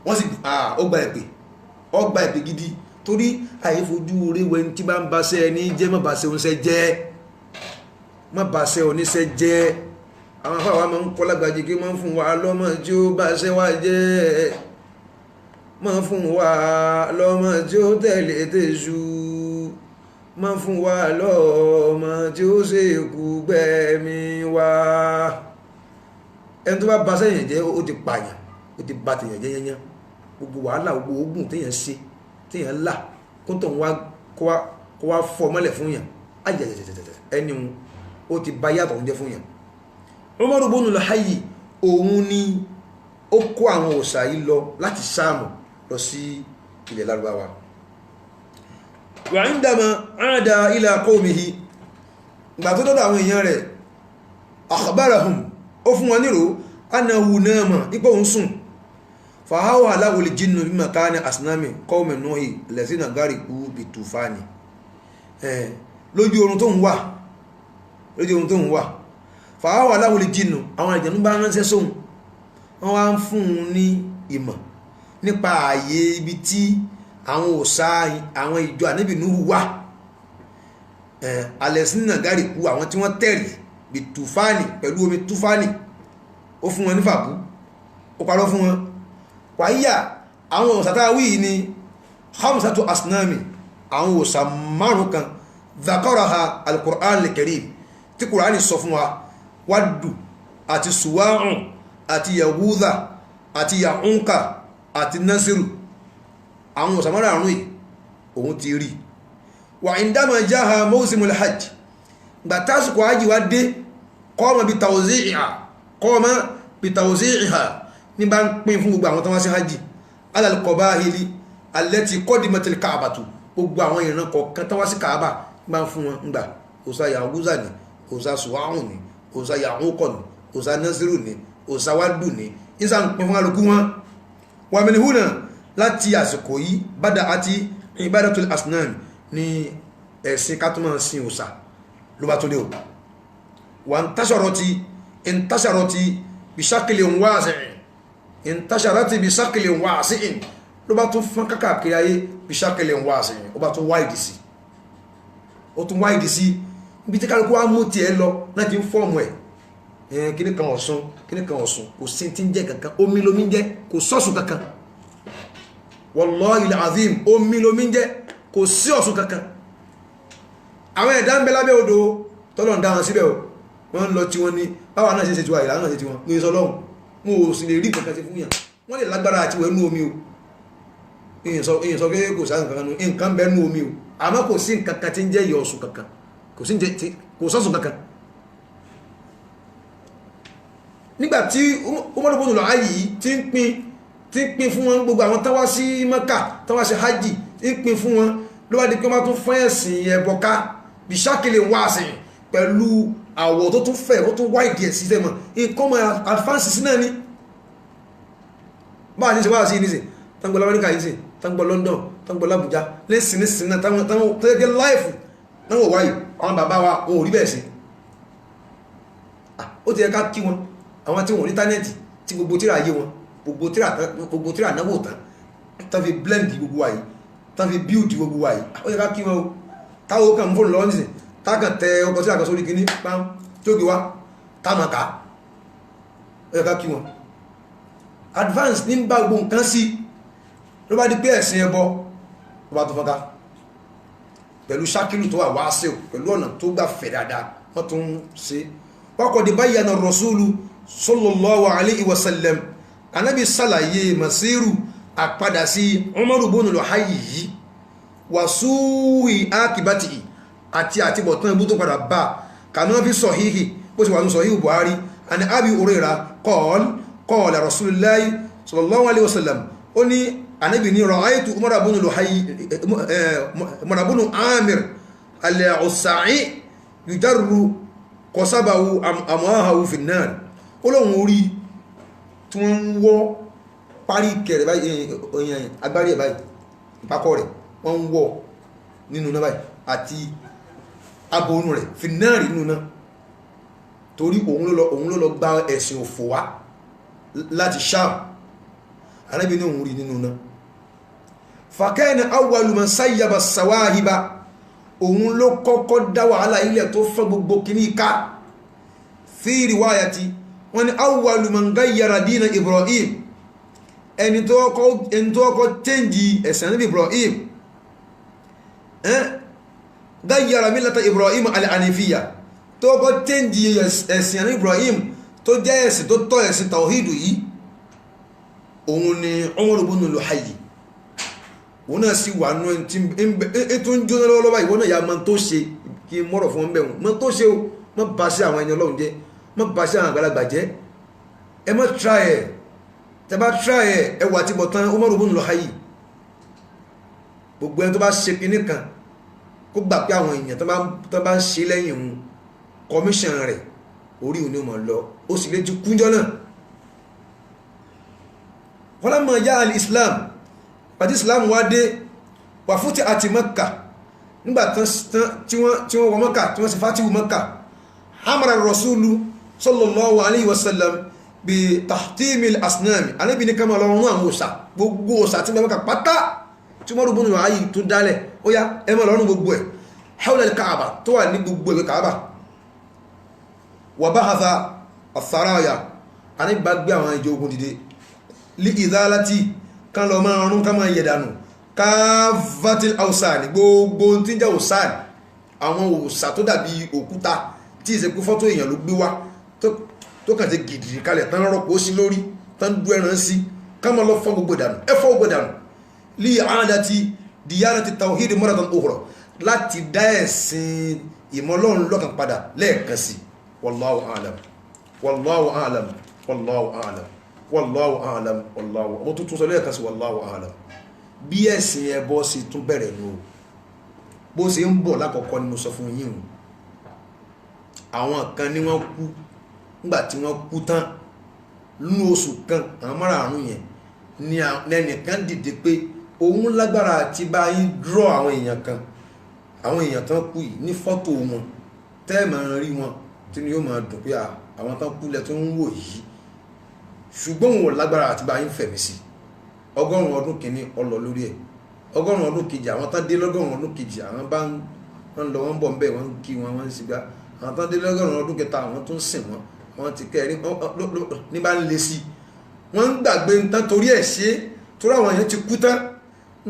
wọ́n sì ó gba ìpè gidi torí àìfojú orí wẹni tí bá ń bá sẹ́ ẹni jẹ́ má bá sẹ́ oníṣẹ́ jẹ́ àwọn afáwà máa ń kọ́ lágbàjì kí wọ́n fún wa lọ́mọ tí ó bá sẹ́ wá jẹ́ máa fún wa lọ́mọ tí ó tẹ̀lé tẹ̀sù máa fún wa lọ́mọ tí ó ṣe kú gbẹ̀mí wa ẹni tó bá bá sẹ́yìn jẹ́ ó ti pààyàn ó ti bá tèèyàn jẹ́ yẹnyẹn gbogbo wàhálà gbogbo ogun téèyàn ṣe téèyàn là kó tó ń wá kó wá fọ́ mọ́lẹ̀ fún yàn ayẹyẹyẹyẹ ẹni ó ti bá yàtọ̀ oúnjẹ fún yàn. Umar ibn al-Hayy òun ni ó kó àwọn òòṣà yìí lọ láti Ṣáàmù lọ sí ilẹ̀ Lárúbáwá. Wa indama aada ila qawmihi ìgbà tó dọ́dọ̀ àwọn èèyàn rẹ̀ akhbarahum ó fún wọn nírò annahu nama ipò ń sùn fahawa lahu al-jinnu bi makani asnami qawmi Nuhi allazina gariqu bitufani lójú oorun tó ń wà fahawa lahu al-jinnu àwọn àjẹ̀nú bá ránṣẹ́ sóhun wọ́n wá ń fún un ní ìmọ̀ nípa ààyè ibi tí àwọn òòṣà àwọn ìjọ ànábì Nuhu wà alẹ́sìnà gárìkú àwọn tí wọ́n tẹ̀rì bí tùfánì pẹ̀lú omi tùfánì ó fún wọn ní fàbú ó parọ́ fún wọn wáyíyà àwọn òòṣà tá a wí ni khamsatu asnami àwọn òòṣà márùn kan dhakaraha al-Qur'an al-Karim tí Kùránì sọ fún wa Waddu àti Suwa'un àti Yahudha àti Ya'unka àti Nasiru àwọn òòṣà márùn yìí òun ti rí wà indama jaha mawsimul hajj gbà tásìkò hajji wá dé qama bi tawzi'iha ní bá ń pín fún gbogbo àwọn tó wá sí hajji ala al-qaba'ili allati qadimatil ka'batu gbogbo àwọn ìran kọ̀ọ̀kan tó wá sí Kaaba bá ń fún wọn ń gbà òòṣà Yahuza ni òòṣà Suwa'un ni òòṣà Ya'unqa ni òòṣà Nasiru ni òòṣà Waddu ni ìsà ń pín fún alùkú wọn wa min huna láti àsìkò yìí bada àti ibadatul asnam ní ẹ̀sìn kátùmọ̀ sin òsà ló bá tó lé o wà ń tásàrọ̀tí bí sákìlẹ̀ ń wá sí ló bá tún fún kákàkiri ayé bí sákìlẹ̀ ń wá sí ó bá tún wáìdì sí ibi tí kálukú wá mú ti ẹ lọ náà ti ń fọ́ọ̀mù ẹ̀ kíní kan Ọ̀ṣun kò sí ti ń jẹ́ kankan omi lomi ń jẹ́ kò sọ́sùn kankan wallahi al-azim omi lomi ń jẹ́ kò sí Ọ̀ṣun kankan àwọn ẹ̀dá ń bẹ lábẹ́ odò tọ́lọ̀ ń dáhàn síbẹ̀ wọ́n ń lọ tí wọ́n ní báwa náà ṣe ti wà ìlànà ṣe ti wọn ní ìsọlọ́hun wọn ò sì lè rí kankan sí fún yàn wọ́n lè lágbára àti wẹ̀ nú omi o èyàn sọ pé kò sáà nǹkan bẹ nú omi o àmọ́ kò sí nǹkan tí ń jẹ́ ìyọ̀ Ọ̀ṣun kankan kò sọ́sùn kankan. nígbà tí Umar ibn al-Hayy tí ń pín fún wọn gbogbo àwọn tán wá sí Mẹ́kà tán wá sí hajj ń pín fún wọn ló wá di pé wọ́n tún fún ẹ̀sìn ẹbọ ká bí sákìlẹ̀ wá sí pẹ̀lú àwọ̀ tó tún fẹ̀ ó tún wá ìdí ẹ̀ sí sẹ́mọ̀ nǹkan mọ̀ advance sí náà ni báwa ní ṣe wá sí ní sìn tangbọ̀ lamẹ́ríkà yìí sìn tangbọ̀ London tangbọ̀ l'Abuja lẹ́sìn ní sìn náà táwọn tó yẹ láìfù náà wọ̀ wáyé àwọn bàbá wa wọn ò rí bẹ́ẹ̀ sí ó ti yẹ ká kí wọn àwọn tí wọn ò ní tánẹ́ẹ̀tì tí gbogbo tíra ayé wọn gbogbo tíra náwó tán tán fi blend gbogbo wáyé tán fi build gbogbo wáyé ó yẹ ká kí wọn o táwọn kan fóònù lọ́wọ́ nísìn tákàn tẹ ọkọ̀ tí àkọsórí kìíní pàm tóbi wá táàmàká ó yẹ ká kí wọn advance ní bá gbogbo nǹkan sí ló bá di pé ẹ̀sìn ẹbọ ló bá tó fọ́nká pẹ̀lú ṣákìlù tó wà wá sí pẹ̀lú ọ̀nà tó gbà fẹ̀ dáadáa wọ́n tún ṣe wákọ̀ di bayyana rasulu sallallahu alayhi wa sallam anábì sàlàyé masiru àpadà sí Umar ibn al-Hayy yìí wàsúwì ákìbátì àti àtibọ̀tán ibú tó padà bá kànáà fi sọ̀híhì bó ti wà ní sọ̀híhì Buhari àni Abi Hurairah qala Rasulullahi sallallahu alaihi wasallam ó ní ànábì ní ra'aytu Umar ibn Amir al-Ausa'i yujarru qasabahu amahahu fi an-nar ó lóun orí tí wọ́n ń wọ́ parí kẹrẹ báyìí agbárí ẹ̀ báyìí ìpákọ́ rẹ̀ wọ́n ń wọ́ nínú náà báyìí àti abonú rẹ̀ fi náà rí nínú náà torí òun ló lọ gba ẹ̀sìn òfò wá láti Sham Ànábì ní òun rí nínú náà fakana awwalu man sayyaba sawahiba òun ló kọ́kọ́ dá wàhálà ilẹ̀ tó fẹ́ gbogbo kìíní ká fi riwayati wọ́n ní awwalu man gayyara dina Ibrahim ẹni tó kọ́kọ́ tẹ́ǹjì ẹ̀sìn Ànábì Ibrahim gayyara millata Ibrahim al-Hanifiyya tó kọ́ tẹ́ǹjì ẹ̀sìn Ànábì Ibrahim tó jẹ́ ẹ̀sìn tó tọ́ ẹ̀sìn tawhidu yìí òun ni Umar ibn al-Hayy òun náà sì wà nú ẹni tí ètò ń jóná lọ́wọ́lọ́wọ́ ìwọ náà yà máa tó ṣe kí n mọ̀rọ̀ fún wọn bẹ̀rù máa tó ṣe o má bá sí àwọn ẹni ọlọ́run jẹ́ má bá sí àwọn àgbàlagbà jẹ́ ẹ má try ẹ̀ tẹ́ bá try ẹ̀ ẹ wà tí bọ̀ tán Umar ibn al-Hayy gbogbo ẹni tó bá ṣe kinní kan kó gbà pé àwọn èèyàn tó bá ń ṣe lẹ́yìn òun commission rẹ̀ orí òní mọ̀ lọ ó sì lè ti kúnjọ́ náà wọ́n lá mọ̀ yá al-Islam pàtí Islam wá dé wà fún ti àti Mẹ́kà nígbà tí wọ́n wọ Mẹ́kà tí wọ́n sì fàtíwù Mẹ́kà amara rasulu sallallahu alayhi wa sallam bi tahtimil asnami anábì ní kama lọ́rùn àwọn òsà gbogbo òsà tí Mẹ́kà pátá tí wọ́n rúgbónú ayé tó dálẹ̀ ó yá ẹ má lọ́rùn gbogbo ẹ̀ hawla al-Kaaba tó wà ní gbogbo ẹgbẹ́ Kaaba wà bahatha ath-tharaya anábì bá gbé àwọn ìjọ ogun dìde li idhalati kan lọ máa rún ká máa yẹ̀dànù káfàtíl àwòsàn gbogbo tí ń jẹ́ òsàn àwọn òsà tó dàbí òkúta tí ìsẹ̀kú fọ́tò èèyàn ló gbé wá tó kàn ti gìdìrì kalẹ̀ tán rọ́pò sí lórí tán dú ẹran sí ká máa lọ fọ́ gbogbo ìdànù ẹ fọ́ gbogbo ìdànù lí àádàtí diyanati tawhid maratan ukhra láti dá ẹ̀sìn ìmọ̀lọ́run lọ́kàn padà lẹ́ẹ̀kan sí wallahu a'lam wallahu a'lam wallahu a'lam wallahu a'lam wallahu mo tún sọ lẹ́ẹ̀kan sí wallahu a'lam bí ẹ̀sìn ẹbọ sí tún bẹ̀rẹ̀ nù bó ṣe ń bọ̀ lákọ̀ọ́kọ́ ni mo sọ fún yín àwọn kan ní wọ́n kú nígbà tí wọ́n kú tán nínú oṣù kan àwọn márààrún yẹn ni ẹnìkan dìde pé òun lágbára àti bá yín draw àwọn èèyàn kan àwọn èèyàn tán kú yìí ní fọ́tò wọn tẹ́ẹ̀mọ̀ rí wọn tí ni yóò máa dùn pé àwọn tán kú lẹ tó ń wò yìí ṣùgbọ́n wọn lágbára àti bá yín fẹ̀mí sí 100 ọdún kìíní ọlọ lórí ẹ̀ 100 ọdún kejì àwọn tán dé 100 ọdún kejì àwọn bá ń lọ wọ́n bọ̀ ń bẹ̀ wọ́n kí wọn ń sígbà àwọn tán dé 100 ọdún kẹta àwọn tó ń sìn wọn wọ́n ti kẹrin ní bá ń le sí wọ́n ń gbàgbé nǹkan torí ẹ̀ ṣe torí àwọn èèyàn ti kú tán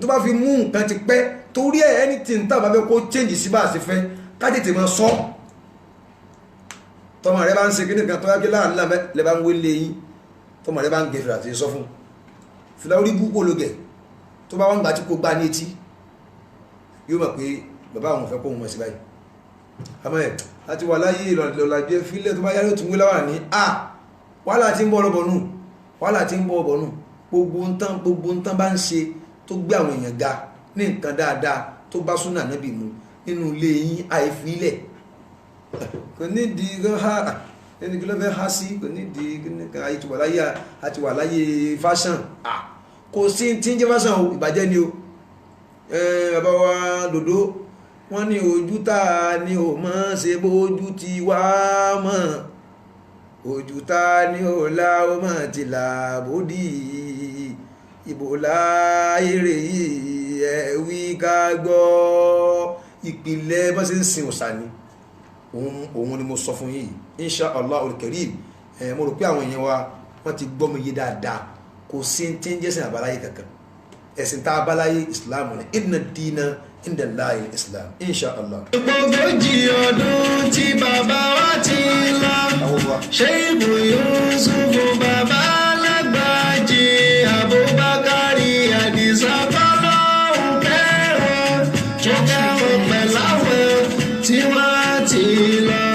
tó bá fi mú nǹkan ti pẹ́ torí ẹ̀ anything tá a bá fẹ́ kó change sí bá a ṣe fẹ́ ká tètè máa sọ tọmọ rẹ bá ń ṣe kíní kan tó yá kí láàrín lẹ bá ń wé lé yín tọmọ rẹ bá ń gẹ fìlà àti sọ fún fìlà orí búkú ológẹ tó bá wọn gbà tí kò gbá ní etí yóò mọ̀ pé bàbá àwọn fẹ́ kó wọn sí báyìí àmọ́ ẹ̀ láti wà láyé ìlọ̀làjẹ́ fílẹ̀ tó bá yá yóò tún wé láwà ní wàhálà tí ń bọ́ ọlọ́bọ̀ nù wàhálà tí ń bọ́ ọbọ̀ nù gbogbo ń tán bá ń ṣe tó gbé àwọn èèyàn ga ní nǹkan dáadáa tó bá súnà nábì mu nínú ilé yín àìfilẹ̀ kò nídìí ẹni kí ló fẹ́ há sí kò nídìí àti wà láyé fashion kò sí tí ń jẹ́ fashion o ìbàjẹ́ ni o bàbá wa dòdó wọ́n ní ojú tá a ní o mọ́ ṣe bójú ti wá mọ́ ojú tá a ní o lá o mọ́ ti là bódì ìbò láyèrè yìí ẹ̀wí ká gbọ́ ìpìlẹ̀ bá ṣe ń sin òsà ni òun ni mo sọ fún yìí insha Allah al-Karim mo rò pé àwọn èèyàn wa wọ́n ti gbọ́ mi yé dáadáa kò sí tí ń jẹ́sìn àbáláyé kankan ẹ̀sìn tá àbáláyé Islam ni inna ad-dina inda Allahi al-Islam insha Allah. ogójì ọdún tí bàbá wa ti lọ ṣé ìbò Yusufu bàbá Lágbàjì Abubakari Àdìsá fọlọ́hún kẹrọ tó kẹrọ pẹ̀láwẹ̀ tí wọ́n ti lọ.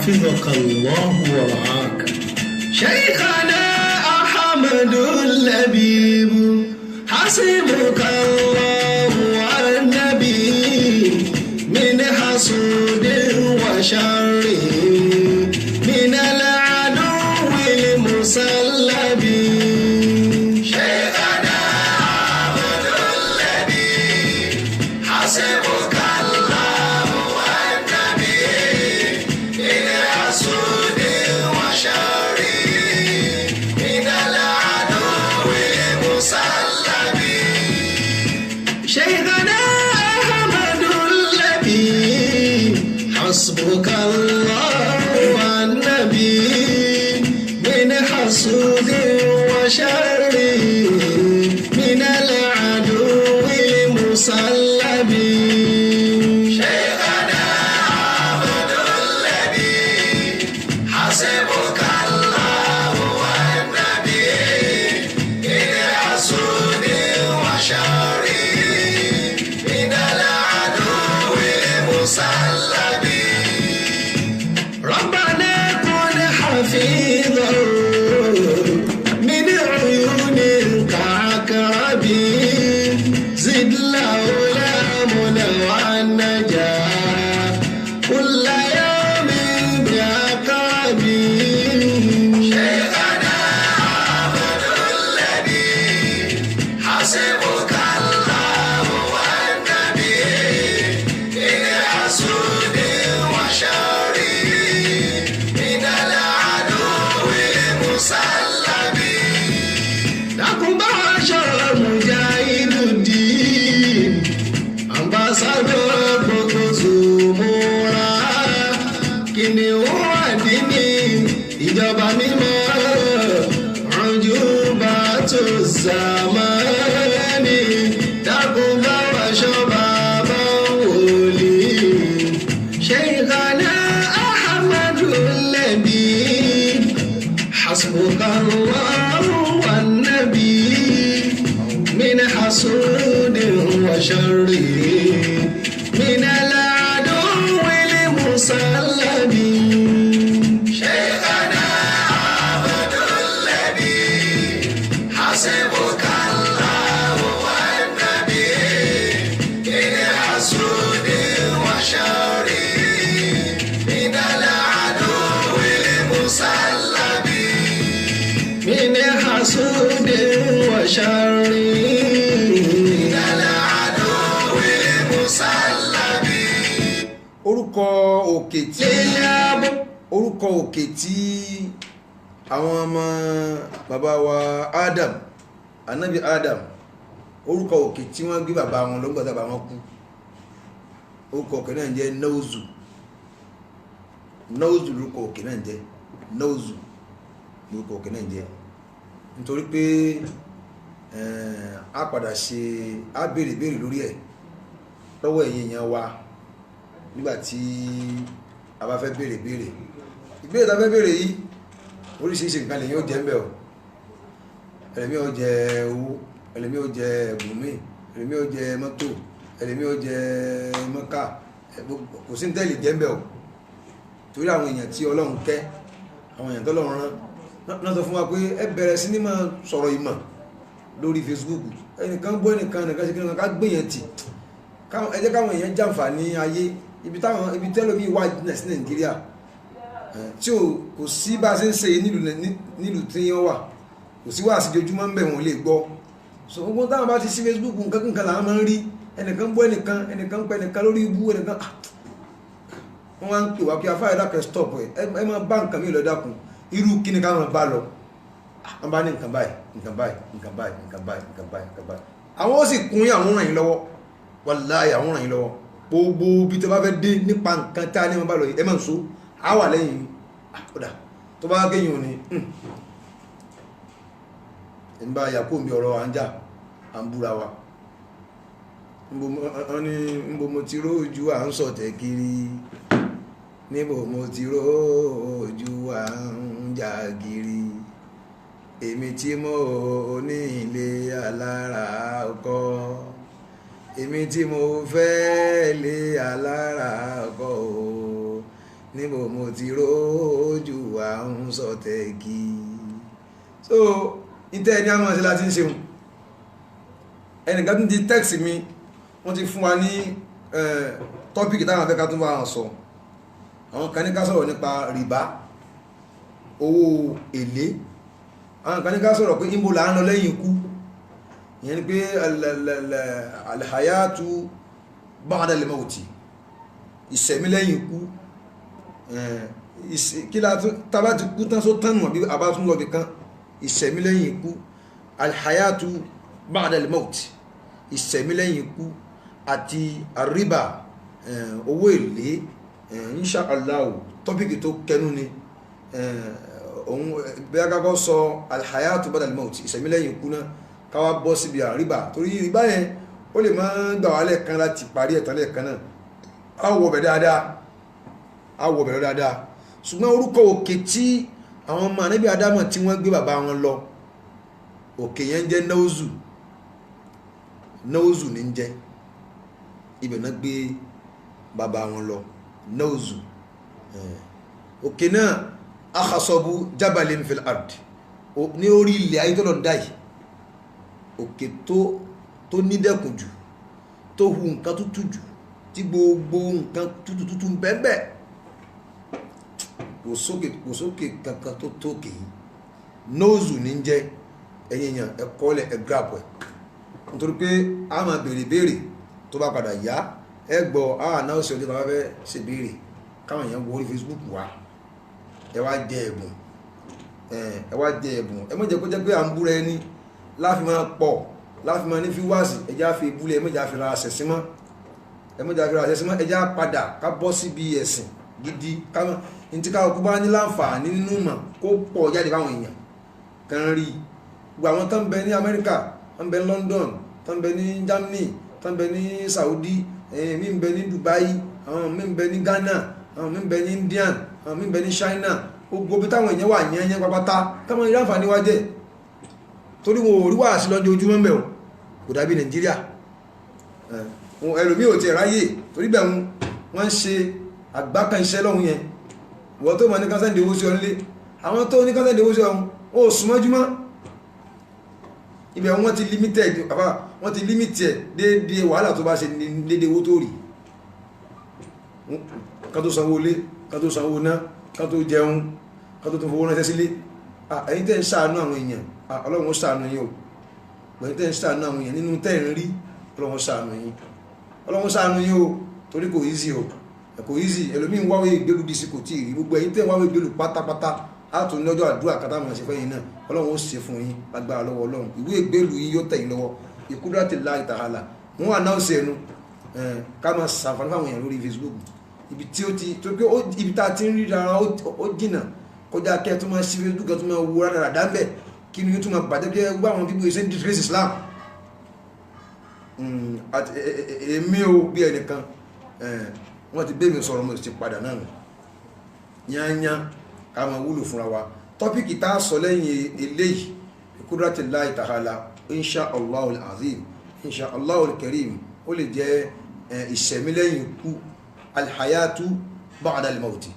حفظك الله ورعاك شيخنا أحمد اللبيب حسبك الله والنبي من حسود وشر من العدو المسلب شيخنا أحمد اللبيب حسبك حسبك الله والنبي من حسود وشر المسلم شيخنا عبد الذي حسبك الله والنبي من حسود وشر من العدو المسلم ربنا كن حفيظا من عيون كعكرب زد له الامن والنجاة كل يوم بعقاب شيخنا عبد الذي حسبك الله والنبي من حسود وشر من العدو المسلم لكم معشر مجاهد الدين ambassador Bokosumura kìnìún àdínní ìjọba mímọ́ ọjọ́ba tó zamani dákun bá wa ṣọ́ba bá wòlíì Sheikhana Ahmadu Lebi حسبك الله والنبي من حسود وشر من العدو المسلم شيخنا عبد الذي حسبك الله والنبي من حسود وشر من العدو المسلم من حسود وشر من العدو المسلم orúkọ òkè tí àwọn ọmọ bàbá wa Adam anabi Adam orúkọ òkè tí wọ́n gbé bàbá wọn lọ́gbàtà bàbá wọn kú orúkọ òkè náà jẹ́ Nauzu lórúkọ òkè náà jẹ́ Nauzu lórúkọ òkè náà jẹ́ nítorí pé a padà ṣe a béèrè lórí ẹ̀ lọ́wọ́ ẹ̀yin èèyàn wa nígbàtí a bá fẹ́ béèrè ìbéèrè tá fẹ́ béèrè yìí oríṣiríṣi nǹkan lèyìn ó jẹ́ ń bẹ̀ ọ́ ẹlẹ́mí ó jẹ owó ẹlẹ́mí ó jẹ ẹ̀bùnmí ẹlẹ́mí ó jẹ mọ́tò ẹlẹ́mí ó jẹ mọ́kà kò sí ní tẹ́lẹ̀ jẹ́ ń bẹ̀ ọ́ torí àwọn èèyàn tí Ọlọ́run kẹ́ àwọn èèyàn tọ́lọ́run rán náà sọ fún wa pé ẹ bẹ̀rẹ̀ sí ní máa sọ̀rọ̀ ìmọ̀ lórí Facebook ẹnìkan gbọ́ ẹnìkan ṣe kí ká gbìyàn tì ẹ jẹ́ káwọn èèyàn jàǹfààní ayé ibi tẹ́lómi wà jìnà sí Nàìjíríà tí kò sí bá ṣe ń ṣe nílùú tí wọ́n wà kò sí wà sí ojúmọ́ ń bẹ̀ wọ́n lè gbọ́ so gbogbo táwọn bá ti sí Facebook nǹkan làwọn máa ń rí ẹnìkan gbọ́ ẹnìkan pẹ́ ẹnìkan lórí ibú ẹnìkan wọ́n wá ń pè wá kí afárá dákẹ́ stop ẹ máa bá nǹkan mi lọ dákun irú kí ni káwọn bá lọ wọ́n bá ní nǹkan báyìí àwọn ó sì kún yín àwọn ràn yín lọ́wọ́ wàláhì àwọn ràn yín lọ́wọ́ gbogbo bí tó bá fẹ́ dé nípa nǹkan tá ní wọ́n bá lọ ẹ máa ń so á wà lẹ́yìn àkọ́dà tó bá gẹ́yìn òní ẹni bá yà kó mi ọ̀rọ̀ à ń jà à ń búra wa níbo mo ti rójú à ń sọ̀tẹ̀ kiri níbo mo ti rójú à ń jà kiri èmi tí mo ní ilé alára ọkọ èmi tí mo fẹ́ lé alára ọkọ o níbo mo ti rójú à ń sọ̀tẹ̀ kí so ìtẹ́ ẹni àmọ́ sí láti ń ṣeun ẹnìkan tún ti text mi wọ́n ti fún wa ní tọ́pìkì táwọn afẹ́ká tún bá wọn sọ àwọn kan ní ká sọ̀rọ̀ nípa rìbá owó èlé àwọn kan ní ká sọ̀rọ̀ pé ìbò là ń lọ lẹ́yìn ikú ìyẹn ni pé alhayatu ba'da al-mawti ìṣẹ̀mí lẹ́yìn ikú kí la tàbá ti kú tán só tánù àbí àbá tún lọ bí kan ìṣẹ̀mí lẹ́yìn ikú alhayatu ba'da al-mawti ìṣẹ̀mí lẹ́yìn ikú àti àríbà owó èlé inṣàlá tọ́pìkì tó kẹnu ni òun bí a kákọ́ sọ alhayatu ba'da al-mawti ìṣẹ̀mí lẹ́yìn ikú náà káwà bọ́ síbi àríbà torí ríbá yẹn ó lè máa gbà wá lẹ́ẹ̀kan láti parí ẹ̀tàn lẹ́ẹ̀kan náà á wọ̀ bẹ̀ dáadáa ṣùgbọ́n orúkọ òkè tí àwọn ọmọ ànábì Ádámọ̀ tí wọ́n gbé bàbá wọn lọ òkè yẹn jẹ́ Náúzù ní jẹ́ ibẹ̀ náà gbé bàbá wọn lọ Náúzù òkè náà akhasabu jabalin fil ard ní orí ilẹ̀ ayé tó lọ dáì òkè tó nídẹ̀kùn jù tó hu nǹkan tútù jù tí gbogbo nǹkan tútù ń bẹ́ẹ̀ kò sókè kankan tó tókè yìí Náúzù ní jẹ́ ẹ̀yìn èèyàn ẹ̀kọ́ lẹ̀ ẹ̀grap ẹ̀ nítorí pé a máa béèrè tó bá padà yá ẹgbọ́ náà sí ọjọ́ tó bá fẹ́ ṣe béèrè káwọn èèyàn wọ orí Facebook wá ẹ wá jẹ ẹ̀bùn ẹ má jẹ́ kó jẹ́ pé à ń búra ẹni láfi máa pọ̀ láfi máa ní fíwáàsì ẹjá fi ìbúlẹ̀ ẹ má jà fi ra àṣẹ̀sí mọ́ ẹjá padà ká bọ́ síbi ẹ̀sìn gidi káwọn ní tí káwọn kó bá ní láǹfààní nínú mọ̀ kó pọ̀ jáde fáwọn èèyàn kan rí gbogbo àwọn tó ń bẹ ní Amẹ́ríkà tó ń bẹ ní London tó ń bẹ ní Germany tó ń bẹ ní Saudi mí ń bẹ ní Dubai àwọn mí ń bẹ ní Ghana àwọn mí ń bẹ ní Indian àwọn mí ń bẹ ní China gbogbo bí táwọn èèyàn wà yẹn pápátá táwọn èèyàn àǹfààní wá jẹ́ torí wọn ò rí wàásí lọ́jọ́ ojúmọ́ mẹ́ o kò dàbí Nàìjíríà ẹlòmí ò ti ráyè torí bẹ̀ wọ́n ń ṣe àgbákan iṣẹ́ lọ́hun yẹn wọ́n tó mọ̀ ní kásẹ̀ndé owó sí ọ nílé àwọn tó ní kásẹ̀ndé owó sí ọ̀hún ó súnmọ́júmọ́ ibẹ̀ wọ́n ti limited déédéé wàhálà tó bá ṣe déédéé owó tó rí ká tó sanwó lé ká tó sanwó ná ká tó jẹun ká tó fowó ránṣẹ́ sílé ẹ̀yin tẹ́ ń ṣàánú àwọn èèyàn Ọlọ́run ó ṣàánú yín o ẹ̀yin tẹ́ ń ṣàánú àwọn èèyàn nínú tẹ́ ń rí Ọlọ́run ṣàánú yín o torí kò easy o kò easy ẹlòmíín wáwé ìgbélú dì sí kò tí ì rí gbogbo ẹ̀yin tẹ́ wáwé ìgbélú pátápátá àtún lọ́jọ́ àdúrà kátàmọ̀ sí fẹ́yìn náà Ọlọ́run ó ṣe fún yín lágbára lọ́wọ́ Ọlọ́run ìwé ìgbélú yín yóò tẹ̀yìn lọ́wọ́ Qudratillahi ta'ala wọ́n announce ẹnu ká máa ṣàǹfààní fáwọn èèyàn lórí Facebook ibi tí ó ti tó pé ibi tá a ti ń rí ara ó jìnà kọjá kẹ́ tó máa ṣí Facebook tó máa wo rárá dáńbẹ̀ kí ni yóò tún máa bàjẹ́ kí gbọ́ àwọn bíbí ìṣe disgrace Islam èmi ò bí ẹnìkan wọ́n ti bẹ́ẹ̀ mi sọ̀rọ̀ mo ti padà náà yányá ká máa wúlò fúnra wa tọ́pìkì tá a sọ lẹ́yìn eléyìí Qudratillahi ta'ala insha Allahul azim insha Allahul karim ó lè jẹ́ ìṣẹ̀mí lẹ́yìn ikú alhayatu ba'da al-mawti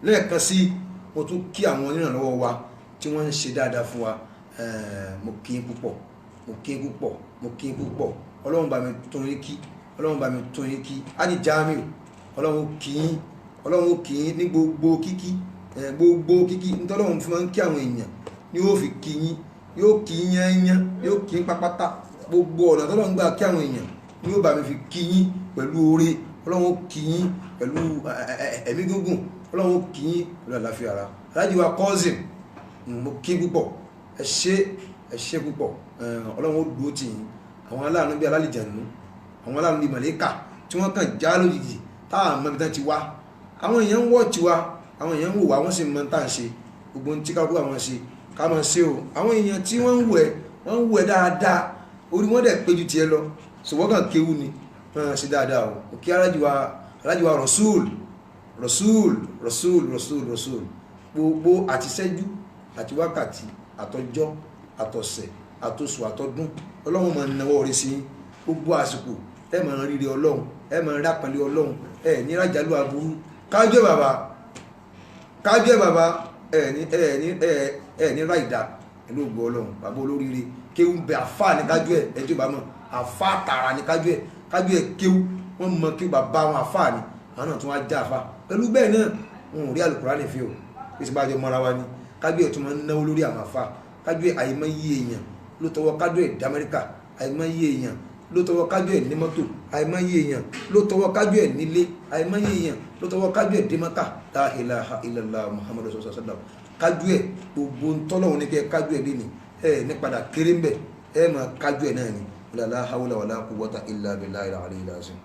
lẹ́ẹ̀kan sí mo tún kí àwọn onírànlọ́wọ́ wa tí wọ́n ń ṣe dáadáa fún wa mo kí n púpọ̀ Ọlọ́run bá mi tún yín kí adi Jamiu Ọlọ́run kí yín ní gbogbo kíkí nítọ́lọ́run fún wọn kí àwọn èèyàn ni yóò fi kí yín yóò kí yányán yóò kí pápátá gbogbo ọ̀nà tọ́lọ́run gbà kí àwọn èèyàn ni yóò bá mi fi kí yín pẹ̀lú oore Ọlọ́run kí yín pẹ̀lú ẹ̀mí gígùn Ọlọ́run kí yín pẹ̀lú àlàáfíà ara aláàjì wa cousin mo kí púpọ̀ ẹ ṣé púpọ̀ Ọlọ́run dúró tì yín àwọn aláàánú bí alálìjẹ̀nú àwọn aláàánú bí màlẹ́kà tí wọ́n kàn já lójijì táà mọ́ ibi tán ti wá àwọn èèyàn ń wọ́ọ̀tì wa àwọn èèyàn ń wò wá wọ́n sì mọ́ tá à ń ṣe gbogbo tí ká kó àwọn ṣe ká máa ṣe o àwọn èèyàn tí wọ́n ń wù ẹ́ dáadáa orí wọ́n dẹ̀ péjú tiẹ̀ lọ ṣùgbọ́n kàn kéwú ni wọ́n ṣe dáadáa o kí aláàjì wa Rasul gbogbo àtisẹ́jú àti wákàtí àtọjọ́ àtọ̀sẹ̀ àtòsù àtọdún Ọlọ́run máa náwó orí sí gbogbo àsìkò ẹ máa rírí Ọlọ́run ẹ máa rápẹ́lẹ́ Ọlọ́run ẹ ní rájálù aburú kájọ́ bàbá ẹ ní ráìdá ẹlú ògbó Ọlọ́run bàbá olóríire kéwú bẹ àfà ní kájọ́ ẹ ẹjọ́ bá mọ̀ àfà tààrà ní kájọ́ ẹ kéwú wọ́n mọ kí bàbá wọn àfà ní àwọn náà tún wá já àfà pẹ̀lú bẹ́ẹ̀ náà wọn ò rí Al-Qur'ani fi o èsì bá jọ mọ́ra wa ní kájọ́ ẹ tún máa ń náwó lórí àwọn àfà kájọ́ ẹ àyèmọ́ yí èèyàn ló tọwọ́ kájọ́ ẹ̀ d'Amẹ́ríkà àìmọye èèyàn ló tọwọ́ kájọ́ ẹ̀ ní mọ́tò àìmọye èèyàn ló tọwọ́ kájọ́ ẹ̀ nílé àìmọye èèyàn ló tọwọ́ kájọ́ ẹ̀ dé Mákà la ilaha illallah Muhammadu sallallahu alaihi wasallam kájọ́ ẹ̀ gbogbo ntọ́lọ́hún ní kẹ́ kájọ́ ẹ̀ léni ẹ̀ ní padà kéré mbẹ̀ ẹ̀ máa kájọ́ ẹ̀ náà ni la hawla wala quwwata illa billahi al-aliyyil azim.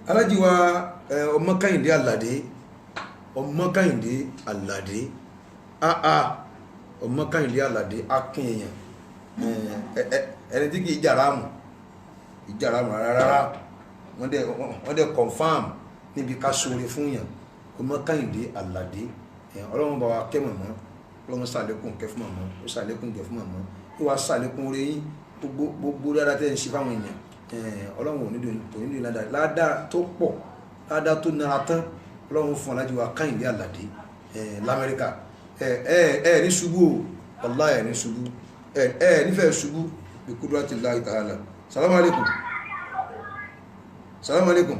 Aláàjì wa ọmọ Kẹ́hìndé Àlàdé ọmọ Kẹ́hìndé Àlàdé akin èèyàn ẹni tí kì í jàrámù rárá wọ́n dẹ̀ confam níbi ká sóore fún yàn ọmọ Kẹ́hìndé Àlàdé ọlọ́run bá wa kẹ́ mọ̀mọ́ ọlọ́run ṣàlékún kẹ́ fún mọ̀mọ́ ó ṣàlékún kẹ́ fún mọ̀mọ́ ó wá ṣàlékún orí yín gbogbo dáadáa tẹ́ ń ṣe fáwọn èèyàn ọlọ́run ò nílò ládàá tó pọ̀ ládàá tó nara tán ọlọ́run fún alájí wa Kẹ́hìndé Àlàdé l'Amẹ́ríkà ní ṣubú o wallahi ní ṣubú nífẹ̀ẹ́ ṣubú bí qudratillahi ta'ala. Salamu alaikum. Salamu alaikum.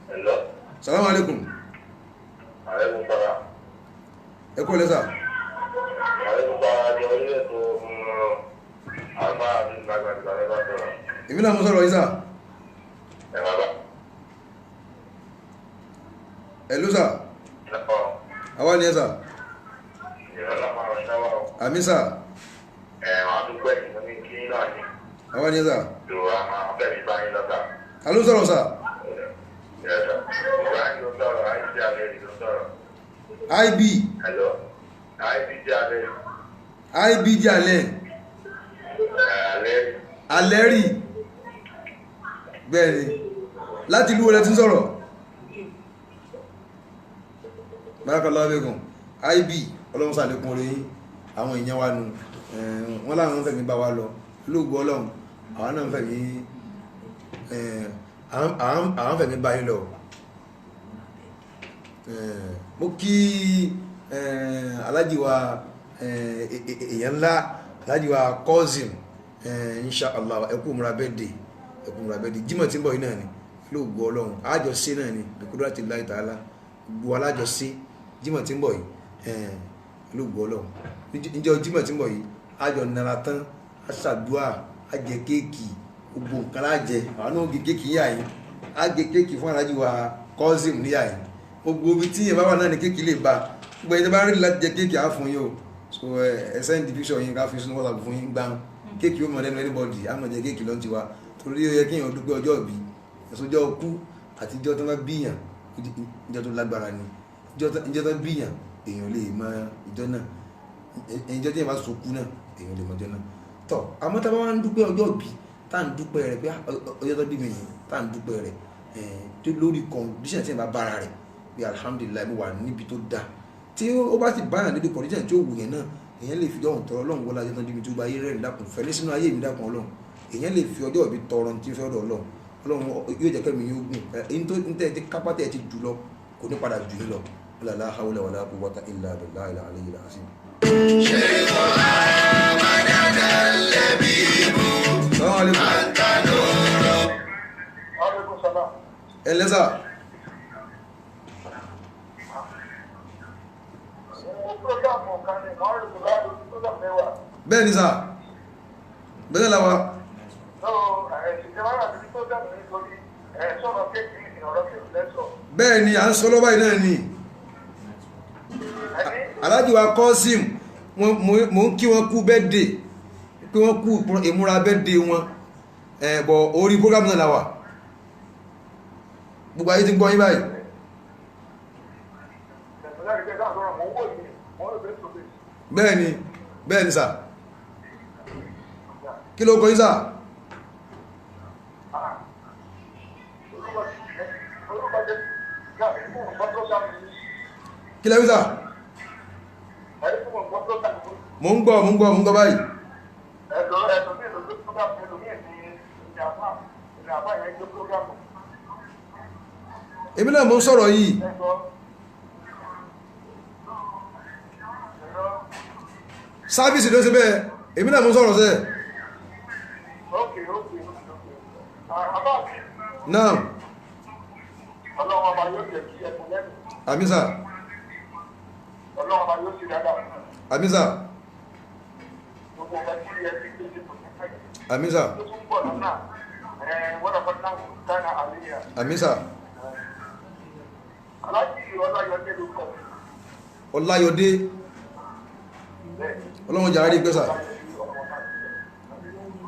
Hello. Salamu alaikum. Alaikum salam. Ẹ kú lẹ́sà. Alaikum salam. Jẹ́ orí ètò àbá àti ìgbàgbà ìgbàlẹ́bà sọ̀rọ̀. Èmi náà mo sọ̀rọ̀ yìí sà. Ẹ máa bá. Hello sà. Lọ́pọ̀. Àwa ni ẹ sà. Ìrọ̀lá máa rọ̀ ṣáwá o. Àmì sà. Àwọn àdúgbò ẹ̀yìn mo ní kí náà ni. Àwa ni ẹ sà. Ìrọ̀ àmà ọ̀fẹ́mi bá yín lọ́ta. Ta ló sọ̀rọ̀ sà? Ìrọ̀lá. Ìrọ̀lá ló sọ̀rọ̀, àìsí alẹ́ ló sọ̀rọ̀. IB. Hello. Àìsí alẹ́. IB jẹ́ alẹ́. Alẹ́. Alẹ́rì. Bẹ́ẹ̀ni. Láti ìlú olè tí ń sọ̀rọ̀. Barakallahu fikum. IB ọlọ́run ṣàlékún orí yín àwọn èèyàn wa nù wọ́n láwọn fẹ̀mí bá wa lọ lóògbọ́ ọlọ́run àwọn náà fẹ̀mí àwọn fẹ̀mí bá yín lọ. Mo kí alájí wa èèyàn ńlá alájí wa Kozim inshallah ẹkú múra bẹ́ẹ̀dẹ̀ Jímọ̀ tí ń bọ̀ yìí náà ni lóògbọ́ ọlọ́run àjọṣe náà ni bi qudratillahi ta'ala gbogbo alájọṣe Jímọ̀ tí ń bọ̀ yìí lóògbọ́ ọlọ́run níjọ́ Jímọ̀ tí ń bọ̀ yìí àjọ nara tán aṣàdúà àjẹ kéèkì gbogbo nǹkan lájẹ àwọn náà gé kéèkì yà yìí àjẹ kéèkì fún alájí wa Kozim níyà yìí gbogbo ibi tí yẹn bá wà náà ni kéèkì lè ba gbogbo ẹni tó bá rí láti jẹ kéèkì á fún yín o so ẹsẹ̀ ní division yín ká fi sínú WhatsApp fún yín gbáhùn kéèkì ó mọ̀ lẹ́nu anybody á mọ̀ jẹ kéèkì lọ́n ti wa torí ó yẹ kéèyàn dúpẹ́ ọjọ́ ìbí ẹ̀sọ́jọ́ ọkú àti ìjọ tó bá bíyàn ìjọ tó lágbára ni ìjọ tó bíyàn èèyàn lè mọ ìjọ náà ìjọ tí yẹn bá sọkú náà èèyàn lè mọ ìjọ náà tọ́ àmọ́ tá a bá wá ń dúpẹ́ ọjọ́ ìbí tá à ń dúpẹ́ rẹ̀ pé ọjọ́ tó bí mi yìí tá à ń dúpẹ́ rẹ̀ tó lórí condition tí yẹn bá bára rẹ̀ bí alhamdulilayi mo wà níbi tó dáa tí ó bá ti báyàn níbi condition tí ó wù yẹn náà èèyàn lè fi ọ̀hún tọrọ ọlọ́run wọlé ajọ́ tó bí mi tó bá yé rẹ̀ dákun fẹ́ ní sínú ayé mi dákun ọlọ́run èèyàn lè fi ọjọ́ ìbí tọrọ tí ń fẹ́ ọ̀dọ̀ ọlọ́run yóò jẹ́ kẹ́mi yóò gùn ẹni tó ń tẹ́ ti kápá tẹ́ ti jù lọ kò ní padà jù ní lọ la hawla wala quwwata illa billahi al-aliyyil azim. ẹlẹ́sà bẹ́ẹ̀ ni sà bẹ́ẹ̀ la wa. Bẹ́ẹ̀ ni à ń sọ lọ́wọ́ náà ni Alhaji wa Kozim mo ń kí wọn kú birthday pé wọ́n kú ìmúra birthday wọn bọ̀ orí program náà la wà gbogbo ayé ti gbọ́ yín báyìí. Bẹ́ẹ̀ ni sà kí ló kọ yín sà. Kí lẹ́ wí sà? Mo ń gbọ́ báyìí. Èmi náà mo ń sọ̀rọ̀ yìí. Sáfíìsì ló ṣe bẹ́ẹ̀, èmi náà mo ń sọ̀rọ̀ sẹ́. Náà. Ọlọ́run ọba yóò jẹ́ kí ẹkùn lẹ́nu. Àmísà. Ọlọ́run ọba yóò ṣe dáadáa. Àmísà. Gbogbo ọba tí ẹ ti gbé ṣe kò ní fẹ́. Àmísà. Tó tún bọ̀ lọ́nà wọ́n ọ̀pọ̀ náà dáná àríyá. Àmísà. Aláàjì Ọláyọdé ló kọ̀. Ọláyọdé. Ọlọ́run jàre gbẹ́sà.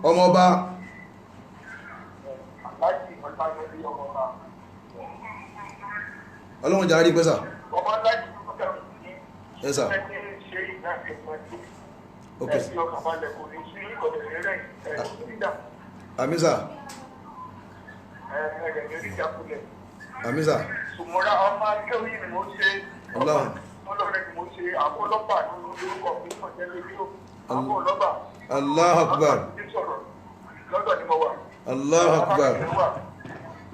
Ọmọ ọba. Aláàjì Ọláyọdé ọmọ ọba. Ọlọ́run jàre gbẹ́sà. Ọmọ aláàjì tó kẹ́ Yes sir. ṣe ìgbà ìpàdé. ok Ẹ̀sìn ọkàn balẹ̀ kò ní sí ìkọ̀dẹ̀ rẹ̀ nígbà amisa ẹ̀ẹ́dẹ̀ rí ìjákulẹ̀. amisa Sùmọ́ra ọmọ akéwì ni mo ṣe. Ọlọ́run. Ọlọ́run ni mo ṣe àkọlọ́pàá nínú orúkọ mi mọ̀jẹ́lẹ́ yóò. Àkọlọ́pàá. Allahu Akbar Lọ́dọ̀ ni mo wà. Allahu Akbar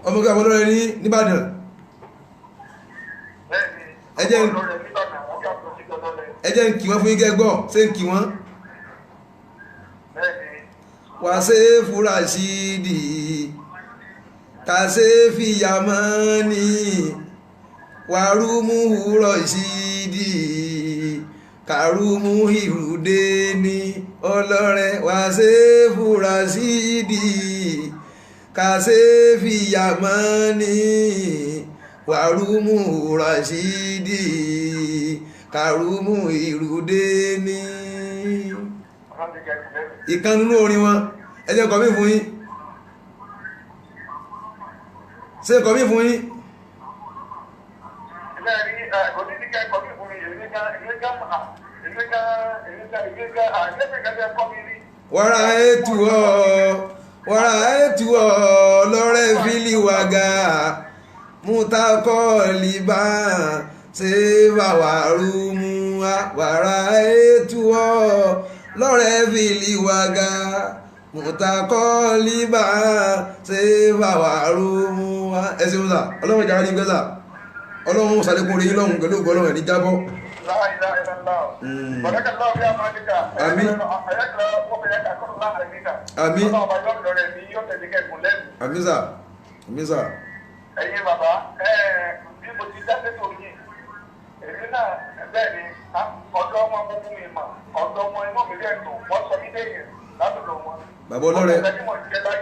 ọmọ gbé àwọn olórin ní nìbàdàn Bẹ́ẹ̀ni, Ẹ jẹ́- ọlọ́rẹ̀ nígbàdàn àwọn yàtọ̀ sí lọ́lọ́rẹ̀. ẹ jẹ́ ń kí wọ́n fún yín kẹ́ gbọ́ ṣé ń kí wọ́n. Bẹ́ẹ̀ni, Wasefu Rashidi Kasefi Yamani Warumu Rashidi Karumu Hirudeni ọlọ́rẹ̀ Wasefu Rashidi Kasefi Yamani Warumu Rashidi Karumu Hirudeni ọlọ́run ti jẹ́ ìpínlẹ̀. ìkan nínú orin wọn ẹ jẹ́ kọ mí fún yín ṣe kọ mí fún yín Ilé rí onídìgá ẹ̀kọ́ mi fún mi, ìgbéga ẹ̀kọ́ mi rí. wàrà ètù ọ lọ́rẹ́ fílì wàgà mútakọ́ libà ṣe bàwà rúmú wàrà ètù ọ lọ́rẹ́ fílì wàgà mútakọ́ libà ṣe bàwà rúmú ẹ ṣeun sà ọlọ́run ìjà rí gbẹ́sà ọlọ́run sàlékún orí lọ́hùn pẹ̀lú ògbọ́ ọlọ́run ẹ̀ní jábọ́. Láìlá ìlàlá. Bọ̀dẹ́kà lọ́wọ́ bí a máa dìkà. Àmín. Ayẹ́kọ̀ọ́ wọ́n fẹ́ yàtọ̀ kọ́ láàrin níkà. Àmín. Ọlọ́run ọba yọ̀ọ̀dọ̀ rẹ̀ ní yóò tẹ̀lé kẹ́kùn lẹ́nu. àmísà àmísà Ẹ̀yin bàbá, bí mo ti dá sétò yìí, èmi náà bẹ́ẹ̀ ni ọ̀dọ́ ọmọ mú mi mà, ọ̀dọ́ ọmọ inú mi rẹ̀ dùn, wọ́n sọ mí lẹ́yìn látọ̀dọ̀ wọn. bàbá ọlọ́rẹ̀ Ọ̀dọ́ ẹni mọ̀ jẹ́ láyé.